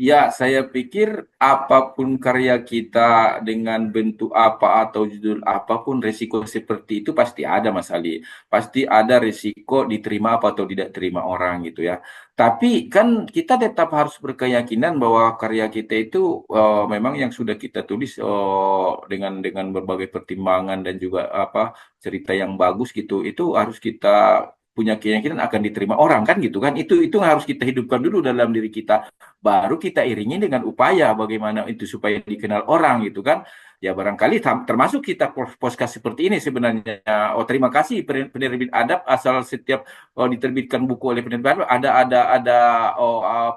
Ya, saya pikir apapun karya kita dengan bentuk apa atau judul apapun resiko seperti itu pasti ada Mas Ali. Pasti ada resiko diterima apa atau tidak terima orang gitu ya. Tapi kan kita tetap harus berkeyakinan bahwa karya kita itu memang yang sudah kita tulis dengan berbagai pertimbangan dan juga apa cerita yang bagus gitu. Itu harus kita punya keyakinan akan diterima orang kan gitu kan. Itu harus kita hidupkan dulu dalam diri kita baru kita iringi dengan upaya bagaimana itu supaya dikenal orang gitu kan. Ya barangkali termasuk kita podcast seperti ini sebenarnya. Oh terima kasih penerbit Adab asal setiap diterbitkan buku oleh penerbit Adab ada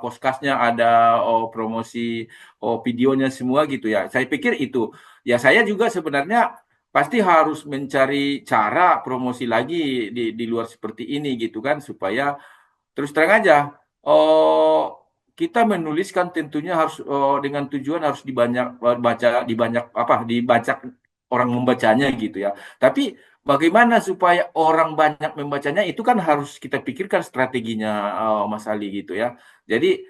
podcastnya ada promosi videonya semua gitu ya. Saya pikir itu ya saya juga sebenarnya pasti harus mencari cara promosi lagi di luar seperti ini gitu kan supaya terus terang aja, oh kita menuliskan tentunya harus dengan tujuan harus dibaca orang membacanya gitu ya. Tapi bagaimana supaya orang banyak membacanya itu kan harus kita pikirkan strateginya Mas Ali gitu ya. Jadi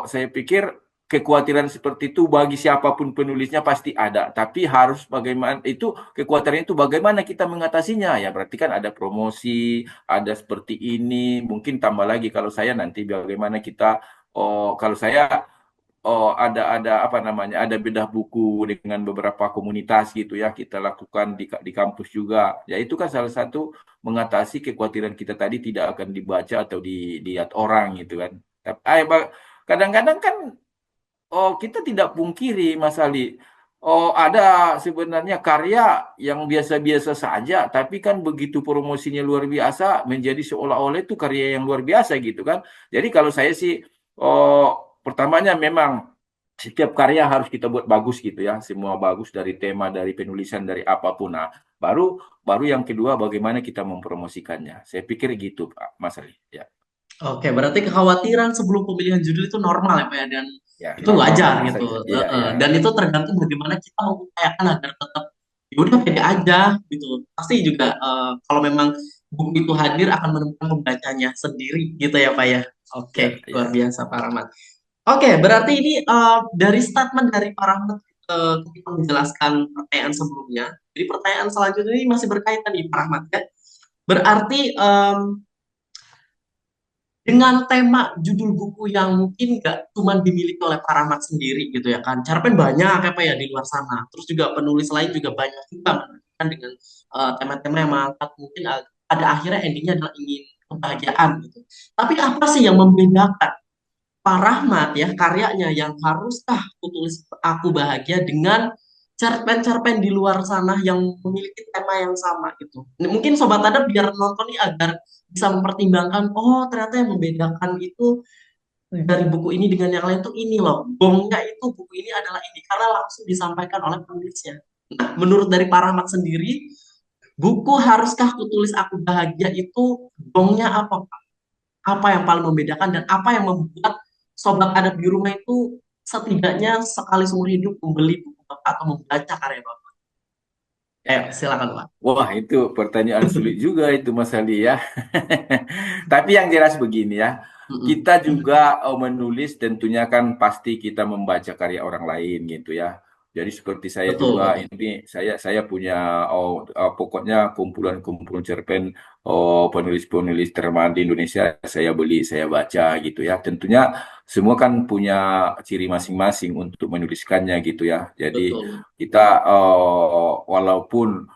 saya pikir kekhawatiran seperti itu bagi siapapun penulisnya pasti ada. Tapi harus bagaimana itu kekhawatiran itu bagaimana kita mengatasinya ya berarti kan ada promosi, ada seperti ini, mungkin tambah lagi kalau saya nanti bagaimana kita kalau saya ada apa namanya ada bedah buku dengan beberapa komunitas gitu ya kita lakukan di kampus juga ya itu kan salah satu mengatasi kekhawatiran kita tadi tidak akan dibaca atau dilihat orang gitu kan tapi kadang-kadang kan kita tidak pungkiri Mas Ali ada sebenarnya karya yang biasa-biasa saja tapi kan begitu promosinya luar biasa menjadi seolah-olah itu karya yang luar biasa gitu kan jadi kalau saya sih oh pertamanya memang setiap karya harus kita buat bagus gitu ya, semua bagus dari tema, dari penulisan, dari apapun. Nah, baru baru yang kedua bagaimana kita mempromosikannya. Saya pikir gitu, Pak Mas Ali. Ya, Oke, berarti kekhawatiran sebelum pemilihan judul itu normal ya Pak ya, dan ya itu wajar normal-normal gitu. saja. Iya, iya, Dan itu tergantung bagaimana kita mengupayakan agar tetap ya udah pede aja gitu. Pasti juga kalau memang buku itu hadir akan menemukan pembacanya sendiri gitu ya Pak ya. Oke, ya, luar ya. biasa Pak Rahmat. Oke, berarti ini dari statement dari Pak Rahmat ketika menjelaskan pertanyaan sebelumnya. Jadi pertanyaan selanjutnya ini masih berkaitan nih Pak Rahmat ya. Berarti dengan tema judul buku yang mungkin gak cuma dimiliki oleh Pak Rahmat sendiri gitu ya kan. Cerpen banyak apa ya di luar sana. Terus juga penulis lain juga banyak juga menemukan dengan tema-tema yang mengangkat mungkin pada akhirnya endingnya adalah ingin kebahagiaan gitu. Tapi apa sih yang membedakan Pak Rahmat ya karyanya yang haruskah aku tulis aku bahagia dengan cerpen-cerpen di luar sana yang memiliki tema yang sama gitu. Mungkin Sobat Adab biar nonton nih agar bisa mempertimbangkan, oh ternyata yang membedakan itu dari buku ini dengan yang lain tuh ini loh. Gongnya itu buku ini adalah ini karena langsung disampaikan oleh penulisnya. Nah, menurut dari Pak Rahmat sendiri, buku haruskah kutulis aku bahagia itu gongnya apa Pak? Apa yang paling membedakan dan apa yang membuat Sobat Adab di rumah itu setidaknya sekali seumur hidup membeli buku Bapak atau membaca karya Bapak? Ayo, Ya. silakan Pak. Wah, itu pertanyaan sulit juga itu Mas Ali ya. Tapi yang jelas begini ya, Mm-mm. kita juga menulis tentunya kan pasti kita membaca karya orang lain gitu ya. Jadi seperti saya Betul, juga betul. ini saya punya pokoknya kumpulan-kumpulan cerpen penulis-penulis terkenal di Indonesia saya beli, saya baca gitu ya. Tentunya semua kan punya ciri masing-masing untuk menuliskannya gitu ya. Jadi Betul. kita walaupun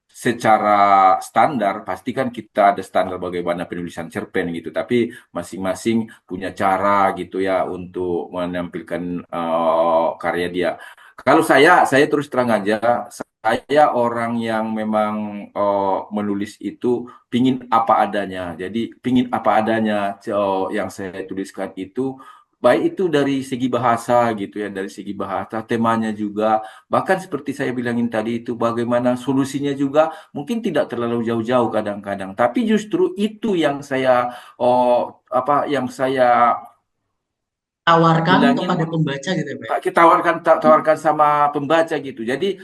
secara standar pasti kan kita ada standar bagaimana penulisan cerpen gitu tapi masing-masing punya cara gitu ya untuk menampilkan karya dia kalau saya terus terang aja saya orang yang memang menulis itu pingin apa adanya jadi pingin apa adanya yang saya tuliskan itu baik itu dari segi bahasa gitu ya dari segi bahasa temanya juga bahkan seperti saya bilangin tadi itu bagaimana solusinya juga mungkin tidak terlalu jauh-jauh kadang-kadang, tapi justru itu yang saya apa yang saya Tawarkan bilangin kepada pembaca gitu ya Pak ya? kita tawarkan sama pembaca gitu. Jadi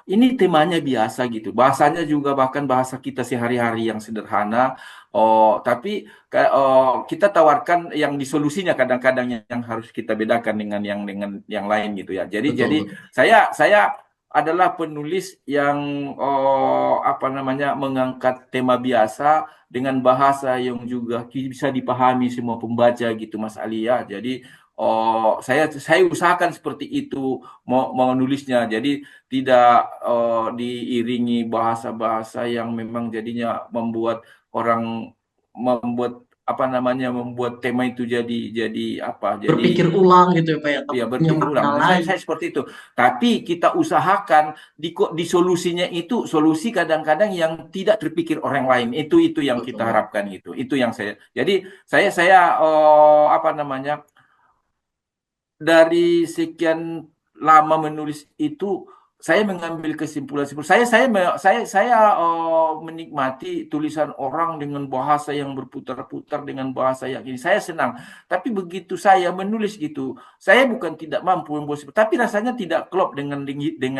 ini temanya biasa gitu. Bahasanya juga bahkan bahasa kita sehari-hari yang sederhana. Tapi kita tawarkan yang disolusinya kadang-kadang yang harus kita bedakan dengan yang lain gitu ya. Jadi Betul, betul. saya adalah penulis yang apa namanya mengangkat tema biasa dengan bahasa yang juga bisa dipahami semua pembaca gitu Mas Ali ya. Jadi saya usahakan seperti itu mau nulisnya. Jadi tidak diiringi bahasa-bahasa yang memang jadinya membuat orang membuat apa namanya membuat tema itu jadi apa? Jadi Berpikir ulang gitu ya Pak ya, ya tapi punya berpikir makna ulang. Nah, saya lain. seperti itu. Tapi kita usahakan di solusinya itu solusi kadang-kadang yang tidak terpikir orang lain. Itu yang kita Betul. harapkan gitu. Itu yang saya. Jadi saya apa namanya dari sekian lama menulis itu saya mengambil kesimpulan-kesimpulan saya menikmati tulisan orang dengan bahasa yang berputar-putar dengan bahasa yang ini saya senang tapi begitu saya menulis gitu saya bukan tidak mampu membuat tapi rasanya tidak klop dengan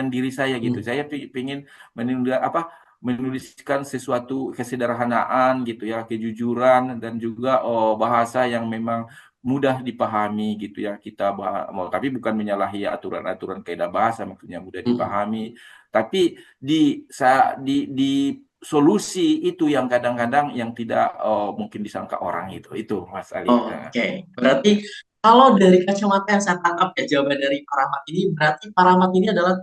diri saya gitu Hmm. saya ingin menulis apa menuliskan sesuatu kesederhanaan gitu ya kejujuran dan juga bahasa yang memang mudah dipahami gitu ya kita mau, tapi bukan menyalahi aturan-aturan kaidah bahasa, maksudnya mudah Mm. dipahami. Tapi di di solusi itu yang kadang-kadang yang tidak mungkin disangka orang itu Mas Ali. Oke, berarti kalau dari kacamata yang saya tangkap ya jawaban dari Pak Rahmat ini berarti Pak Rahmat ini adalah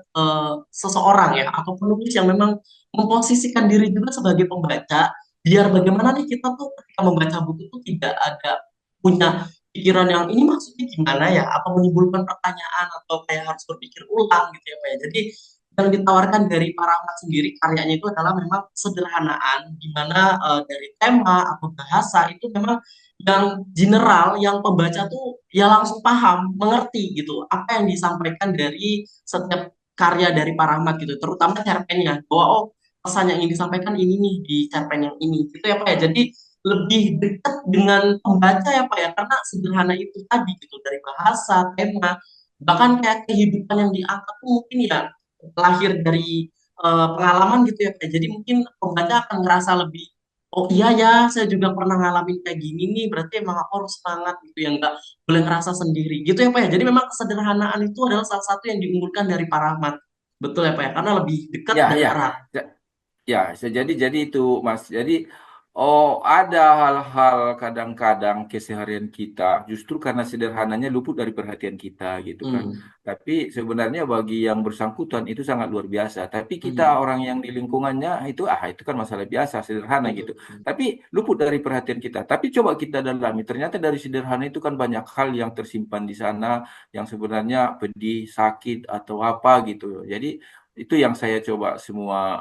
seseorang ya atau penulis yang memang memposisikan diri juga sebagai pembaca biar bagaimana nih kita tuh ketika membaca buku itu tidak ada punya pikiran yang ini maksudnya gimana ya atau menimbulkan pertanyaan atau kayak harus berpikir ulang gitu ya Pak ya. Jadi yang ditawarkan dari Pak Rahmat sendiri karyanya itu adalah memang sederhanaan di mana dari tema atau bahasa itu memang yang general yang pembaca tuh ya langsung paham, mengerti gitu apa yang disampaikan dari setiap karya dari Pak Rahmat gitu, terutama cerpennya bahwa oh pesan yang ingin disampaikan ini nih di cerpen yang ini gitu ya Pak ya. Jadi lebih dekat dengan pembaca ya Pak ya karena sederhana itu tadi gitu dari bahasa, tema, bahkan kayak kehidupan yang diangkat tuh mungkin ya lahir dari pengalaman gitu ya Pak ya. Jadi mungkin pembaca akan ngerasa lebih oh iya ya, saya juga pernah ngalamin kayak gini nih, berarti emang aku harus semangat gitu ya, nggak boleh ngerasa sendiri gitu ya Pak ya. Jadi memang kesederhanaan itu adalah salah satu yang diunggulkan dari Pak Rahmat. Betul ya Pak ya, karena lebih dekat Ya, dan ya. erat. Ya, jadi itu Mas. Jadi ada hal-hal kadang-kadang keseharian kita justru karena sederhananya luput dari perhatian kita gitu kan. Hmm. Tapi sebenarnya bagi yang bersangkutan itu sangat luar biasa. Tapi kita Hmm. orang yang di lingkungannya itu kan masalah biasa, sederhana Betul, gitu. betul. Tapi luput dari perhatian kita. Tapi coba kita dalami, ternyata dari sederhana itu kan banyak hal yang tersimpan di sana yang sebenarnya pedih, sakit atau apa gitu. Jadi itu yang saya coba semua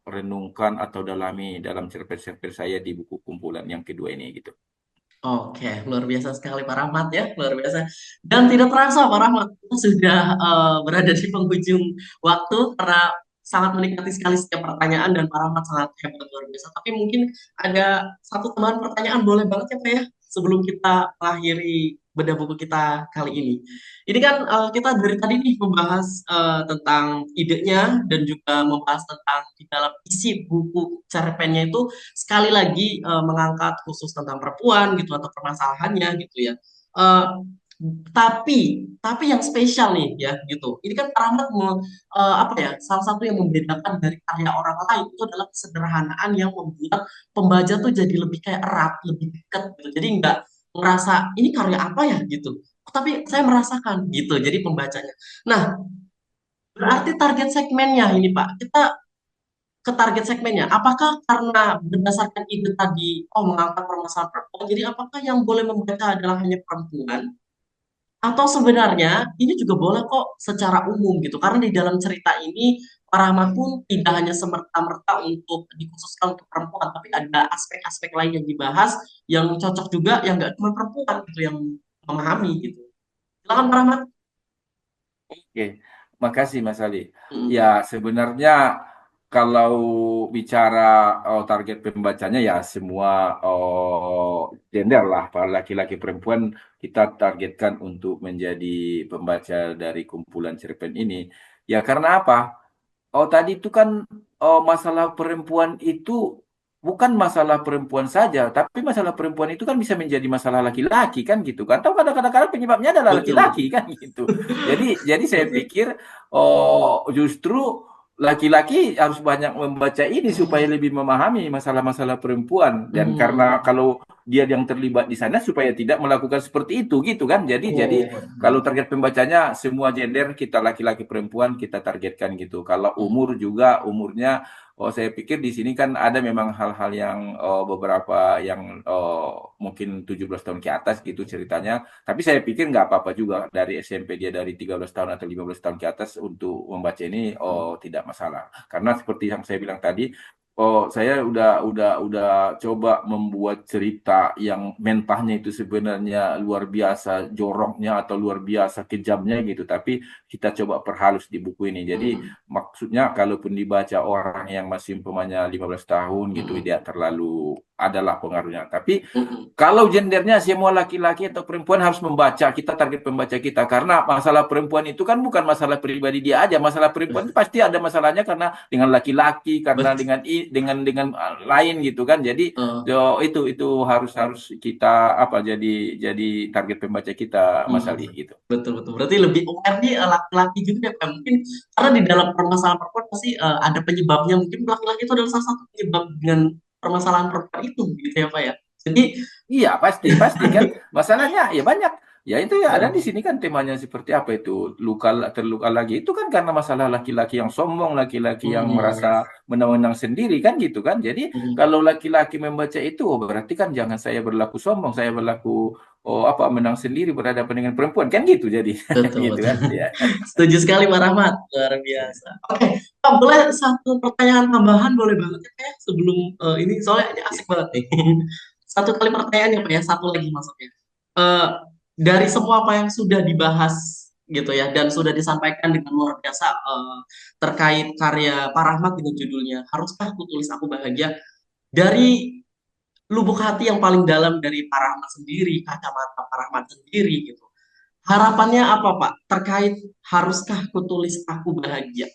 renungkan atau dalami dalam cerpen-cerpen saya di buku kumpulan yang kedua ini gitu. Oke, luar biasa sekali Pak Rahmat ya, luar biasa. Dan tidak terasa Pak Rahmat kita sudah berada di penghujung waktu karena sangat menikmati sekali setiap pertanyaan dan Pak Rahmat sangat hebat luar biasa. Tapi mungkin ada satu tambahan pertanyaan boleh banget ya Pak ya sebelum kita mengakhiri bedah buku kita kali ini. Ini kan kita dari tadi nih membahas tentang idenya dan juga membahas tentang di dalam isi buku cerpennya itu sekali lagi mengangkat khusus tentang perempuan gitu atau permasalahannya gitu ya. Eh, tapi yang spesial nih ya gitu. Ini kan Rahmat apa ya? Salah satu yang membedakan dari karya orang lain itu adalah kesederhanaan yang membuat pembaca tuh jadi lebih kayak erat, lebih dekat gitu. Jadi nggak ngerasa ini karya apa ya gitu. Tapi saya merasakan gitu. Jadi pembacanya. Nah, berarti target segmennya ini Pak. Kita ke target segmennya. Apakah karena berdasarkan ide tadi, oh mengangkat permasalahan perempuan, jadi apakah yang boleh membaca adalah hanya perempuan? Atau sebenarnya ini juga boleh kok secara umum gitu, karena di dalam cerita ini Pak Rahmat pun tidak hanya semerta-merta untuk dikhususkan untuk perempuan, tapi ada aspek-aspek lain yang dibahas yang cocok juga, yang nggak cuma perempuan gitu yang memahami gitu. Silakan Pak Rahmat. Oke, makasih Mas Ali. Ya, Hmm. sebenarnya kalau bicara target pembacanya ya semua gender lah, para laki-laki perempuan kita targetkan untuk menjadi pembaca dari kumpulan cerpen ini. Ya karena apa? Oh tadi itu kan masalah perempuan itu bukan masalah perempuan saja, tapi masalah perempuan itu kan bisa menjadi masalah laki-laki kan gitu kan. Tahu kadang-kadang penyebabnya adalah Betul, laki-laki betul. kan gitu. Jadi saya Betul. pikir justru laki-laki harus banyak membaca ini supaya lebih memahami masalah-masalah perempuan dan karena Hmm. kalau dia yang terlibat di sana supaya tidak melakukan seperti itu gitu kan. Jadi Oh, kalau betul. target pembacanya semua gender kita laki-laki perempuan kita targetkan gitu. Kalau Hmm. umur juga umurnya saya pikir di sini kan ada memang hal-hal yang beberapa yang mungkin 17 tahun ke atas gitu ceritanya. Tapi saya pikir nggak apa-apa juga dari SMP dia dari 13 tahun atau 15 tahun ke atas untuk membaca ini tidak masalah. Karena seperti yang saya bilang tadi saya udah coba membuat cerita yang mentahnya itu sebenarnya luar biasa joroknya atau luar biasa kejamnya gitu, tapi kita coba perhalus di buku ini. Jadi Hmm. maksudnya kalaupun dibaca orang yang masih umpamanya 15 tahun gitu Hmm. tidak terlalu adalah pengaruhnya. Tapi Mm-mm. kalau gendernya semua laki-laki atau perempuan harus membaca, kita target pembaca kita. Karena masalah perempuan itu kan bukan masalah pribadi dia aja. Masalah perempuan itu pasti ada masalahnya karena dengan laki-laki, karena Betul. dengan lain gitu kan. Jadi Eh, itu harus harus kita apa jadi target pembaca kita, Mas Ali mm, gitu. betul betul. Berarti lebih aware nih laki-laki juga ya, Pak. Mungkin karena di dalam permasalahan perempuan pasti ada penyebabnya. Mungkin laki-laki itu adalah salah satu penyebab dengan permasalahan perempuan itu, gitu ya, Pak ya. Jadi, Iya, pasti, pasti kan. Masalahnya ya banyak. Ya itu ya ada di eh, sini kan temanya seperti apa itu luka terluka lagi itu kan karena masalah laki-laki yang sombong, laki-laki yang merasa mm, menang-menang sendiri kan gitu kan. Jadi mm, kalau laki-laki membaca itu oh, berarti kan jangan saya berlaku sombong, saya berlaku oh apa menang sendiri berhadapan dengan perempuan kan gitu jadi betul gitu betul. kan. Ya. Setuju sekali, Pak Rahmat. Luar biasa. Oke, Pak, boleh satu pertanyaan tambahan, boleh banget ya, Pak ya? Sebelum ini, soalnya ini asik banget nih. Satu kali pertanyaan ya, Pak ya, satu lagi maksudnya. Eh, dari semua apa yang sudah dibahas gitu ya, dan sudah disampaikan dengan luar biasa terkait karya Pak Rahmat dengan judulnya, Haruskah Aku Tulis Aku Bahagia? Dari lubuk hati yang paling dalam dari Pak Rahmat sendiri, kacamata Pak Rahmat sendiri gitu. Harapannya apa, Pak? Terkait haruskah kutulis aku bahagia?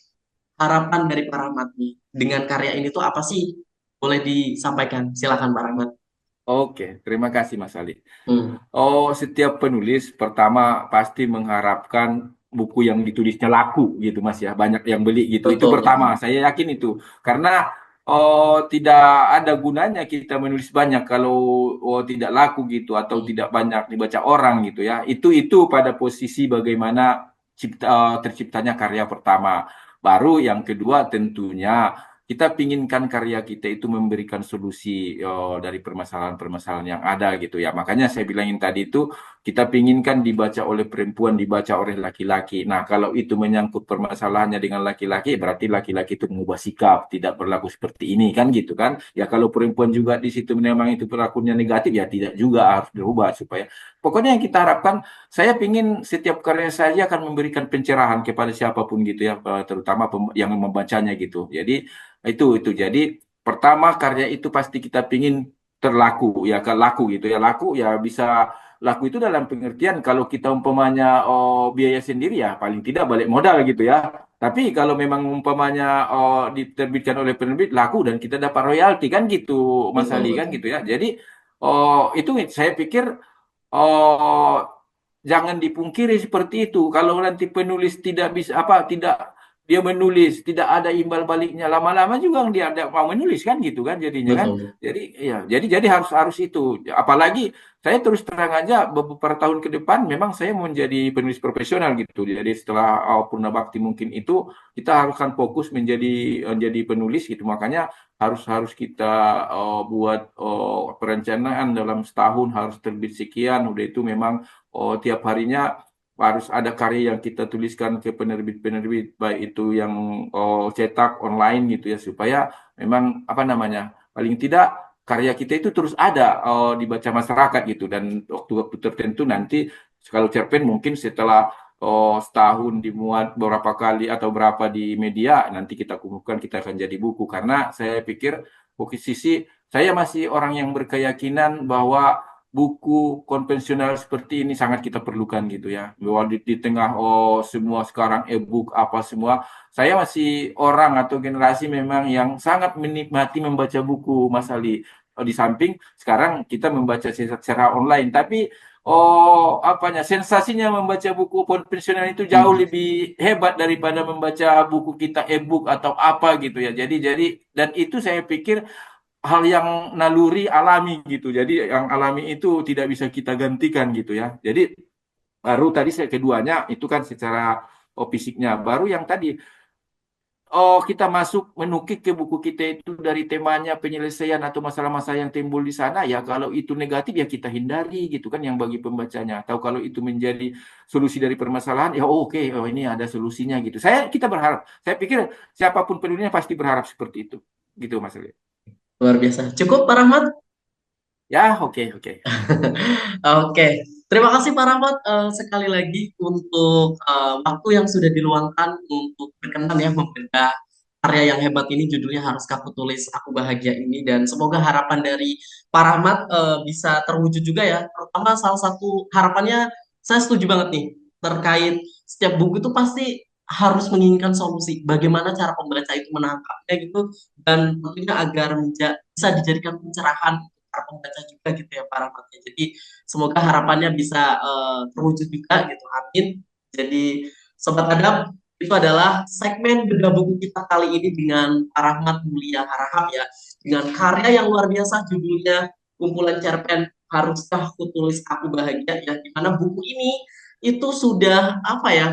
Harapan dari Pak Rahmat nih dengan karya ini tuh apa sih? Boleh disampaikan. Silakan Pak Rahmat. Oke, terima kasih Mas Ali. Hmm, Oh, setiap penulis pertama pasti mengharapkan buku yang ditulisnya laku gitu Mas ya, banyak yang beli gitu. Itu betul pertama, betul. saya yakin itu. Karena oh tidak ada gunanya kita menulis banyak kalau oh, tidak laku gitu atau Hmm, tidak banyak dibaca orang gitu ya. Itu pada posisi bagaimana terciptanya karya pertama. Baru yang kedua tentunya kita pinginkan karya kita itu memberikan solusi dari permasalahan-permasalahan yang ada gitu ya. Makanya saya bilangin tadi itu kita pinginkan dibaca oleh perempuan, dibaca oleh laki-laki. Nah, kalau itu menyangkut permasalahannya dengan laki-laki, berarti laki-laki itu mengubah sikap, tidak berlaku seperti ini kan gitu kan. Ya kalau perempuan juga di situ memang itu perilakunya negatif, ya tidak juga harus dirubah supaya. Pokoknya yang kita harapkan, saya pingin setiap karya saya akan memberikan pencerahan kepada siapapun gitu ya, terutama yang membacanya gitu. Jadi itu jadi pertama karya itu pasti kita pingin terlaku ya kan laku gitu ya laku ya bisa laku itu dalam pengertian kalau kita umpamanya oh, biaya sendiri ya paling tidak balik modal gitu ya tapi kalau memang umpamanya oh, diterbitkan oleh penerbit laku dan kita dapat royalti kan gitu Mas betul Ali kan betul. gitu ya jadi oh, itu saya pikir oh, jangan dipungkiri seperti itu. Kalau nanti penulis tidak bisa apa tidak dia menulis tidak ada imbal baliknya lama-lama juga dia ada mau menulis kan gitu kan jadinya kan. Betul. Jadi ya jadi harus harus itu. Apalagi saya terus terang aja beberapa tahun ke depan memang saya mau menjadi penulis profesional gitu. Jadi setelah Purna Bakti mungkin itu kita harus kan fokus menjadi penulis gitu. Makanya harus harus kita buat perencanaan dalam setahun harus terbit sekian. Udah itu memang tiap harinya harus ada karya yang kita tuliskan ke penerbit-penerbit baik itu yang cetak online gitu ya supaya memang apa namanya paling tidak karya kita itu terus ada dibaca masyarakat gitu dan waktu-waktu tertentu nanti kalau cerpen mungkin setelah setahun dimuat beberapa kali atau berapa di media nanti kita kumpulkan kita akan jadi buku karena saya pikir posisi saya masih orang yang berkeyakinan bahwa buku konvensional seperti ini sangat kita perlukan gitu ya. Bahwa di tengah semua sekarang e-book apa semua, saya masih orang atau generasi memang yang sangat menikmati membaca buku Mas Ali. Di samping sekarang kita membaca secara online, tapi apanya sensasinya membaca buku konvensional itu jauh Hmm, lebih hebat daripada membaca buku kita e-book atau apa gitu ya. Jadi dan itu saya pikir hal yang naluri alami gitu. Jadi yang alami itu tidak bisa kita gantikan gitu ya. Jadi baru tadi saya keduanya itu kan secara fisiknya. Baru yang tadi kita masuk menukik ke buku kita itu dari temanya penyelesaian atau masalah-masalah yang timbul di sana ya kalau itu negatif ya kita hindari gitu kan yang bagi pembacanya. Atau kalau itu menjadi solusi dari permasalahan ya oke oh, ini ada solusinya gitu. Kita berharap. Saya pikir siapapun penulisnya pasti berharap seperti itu. Gitu Mas Ali. luar biasa. Cukup, Pak Rahmat? Ya, oke, oke. Oke, terima kasih Pak Rahmat sekali lagi untuk waktu yang sudah diluangkan untuk berkenan ya membedah karya yang hebat ini judulnya Haruskah Aku Tulis Aku Bahagia ini, dan semoga harapan dari Pak Rahmat bisa terwujud juga ya. Terutama salah satu harapannya saya setuju banget nih terkait setiap buku itu pasti harus menginginkan solusi. Bagaimana cara pembaca itu menangkapnya gitu, dan tentunya agar bisa dijadikan pencerahan untuk para pembaca juga gitu ya Pak Rahmat ya. Jadi semoga harapannya bisa terwujud juga gitu. Amin. Jadi Sobat Adab, itu adalah segmen bedah buku kita kali ini dengan Pak Rahmat Mulia Harahap ya, dengan karya yang luar biasa judulnya Kumpulan Cerpen Haruskah Kutulis Aku Bahagia, ya, di mana buku ini itu sudah apa ya,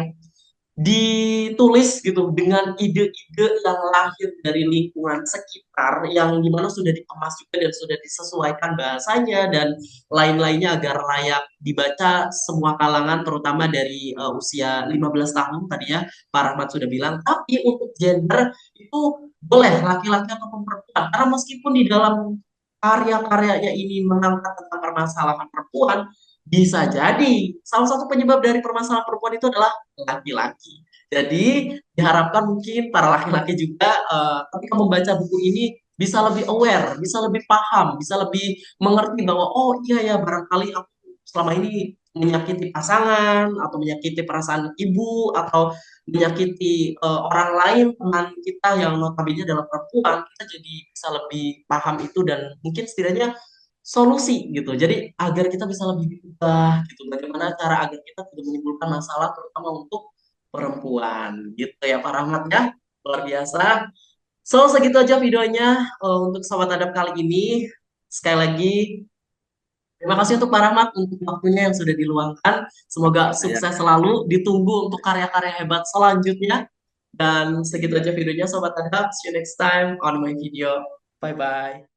ditulis gitu dengan ide-ide yang lahir dari lingkungan sekitar, yang dimana sudah dikemas juga dan sudah disesuaikan bahasanya dan lain-lainnya agar layak dibaca semua kalangan, terutama dari usia 15 tahun tadi ya Pak Rahmat sudah bilang. Tapi untuk gender itu boleh laki-laki atau perempuan, karena meskipun di dalam karya-karyanya ini mengangkat tentang permasalahan perempuan, bisa jadi salah satu penyebab dari permasalahan perempuan itu adalah laki-laki. Jadi diharapkan mungkin para laki-laki juga ketika membaca buku ini bisa lebih aware, bisa lebih paham, bisa lebih mengerti bahwa oh iya ya, barangkali aku selama ini menyakiti pasangan atau menyakiti perasaan ibu atau menyakiti orang lain, teman kita yang notabene adalah perempuan, kita jadi bisa lebih paham itu dan mungkin setidaknya solusi gitu. Jadi agar kita bisa lebih berubah gitu. Bagaimana cara agar kita tidak menimbulkan masalah terutama untuk perempuan gitu ya Pak Rahmat ya. Luar biasa. So segitu aja videonya untuk Sobat Adab kali ini. Sekali lagi terima kasih untuk Pak Rahmat untuk waktunya yang sudah diluangkan. Semoga Ya, sukses selalu. Ditunggu untuk karya-karya hebat selanjutnya. Dan segitu ya. aja videonya Sobat Adab. See you next time on my video. Bye bye.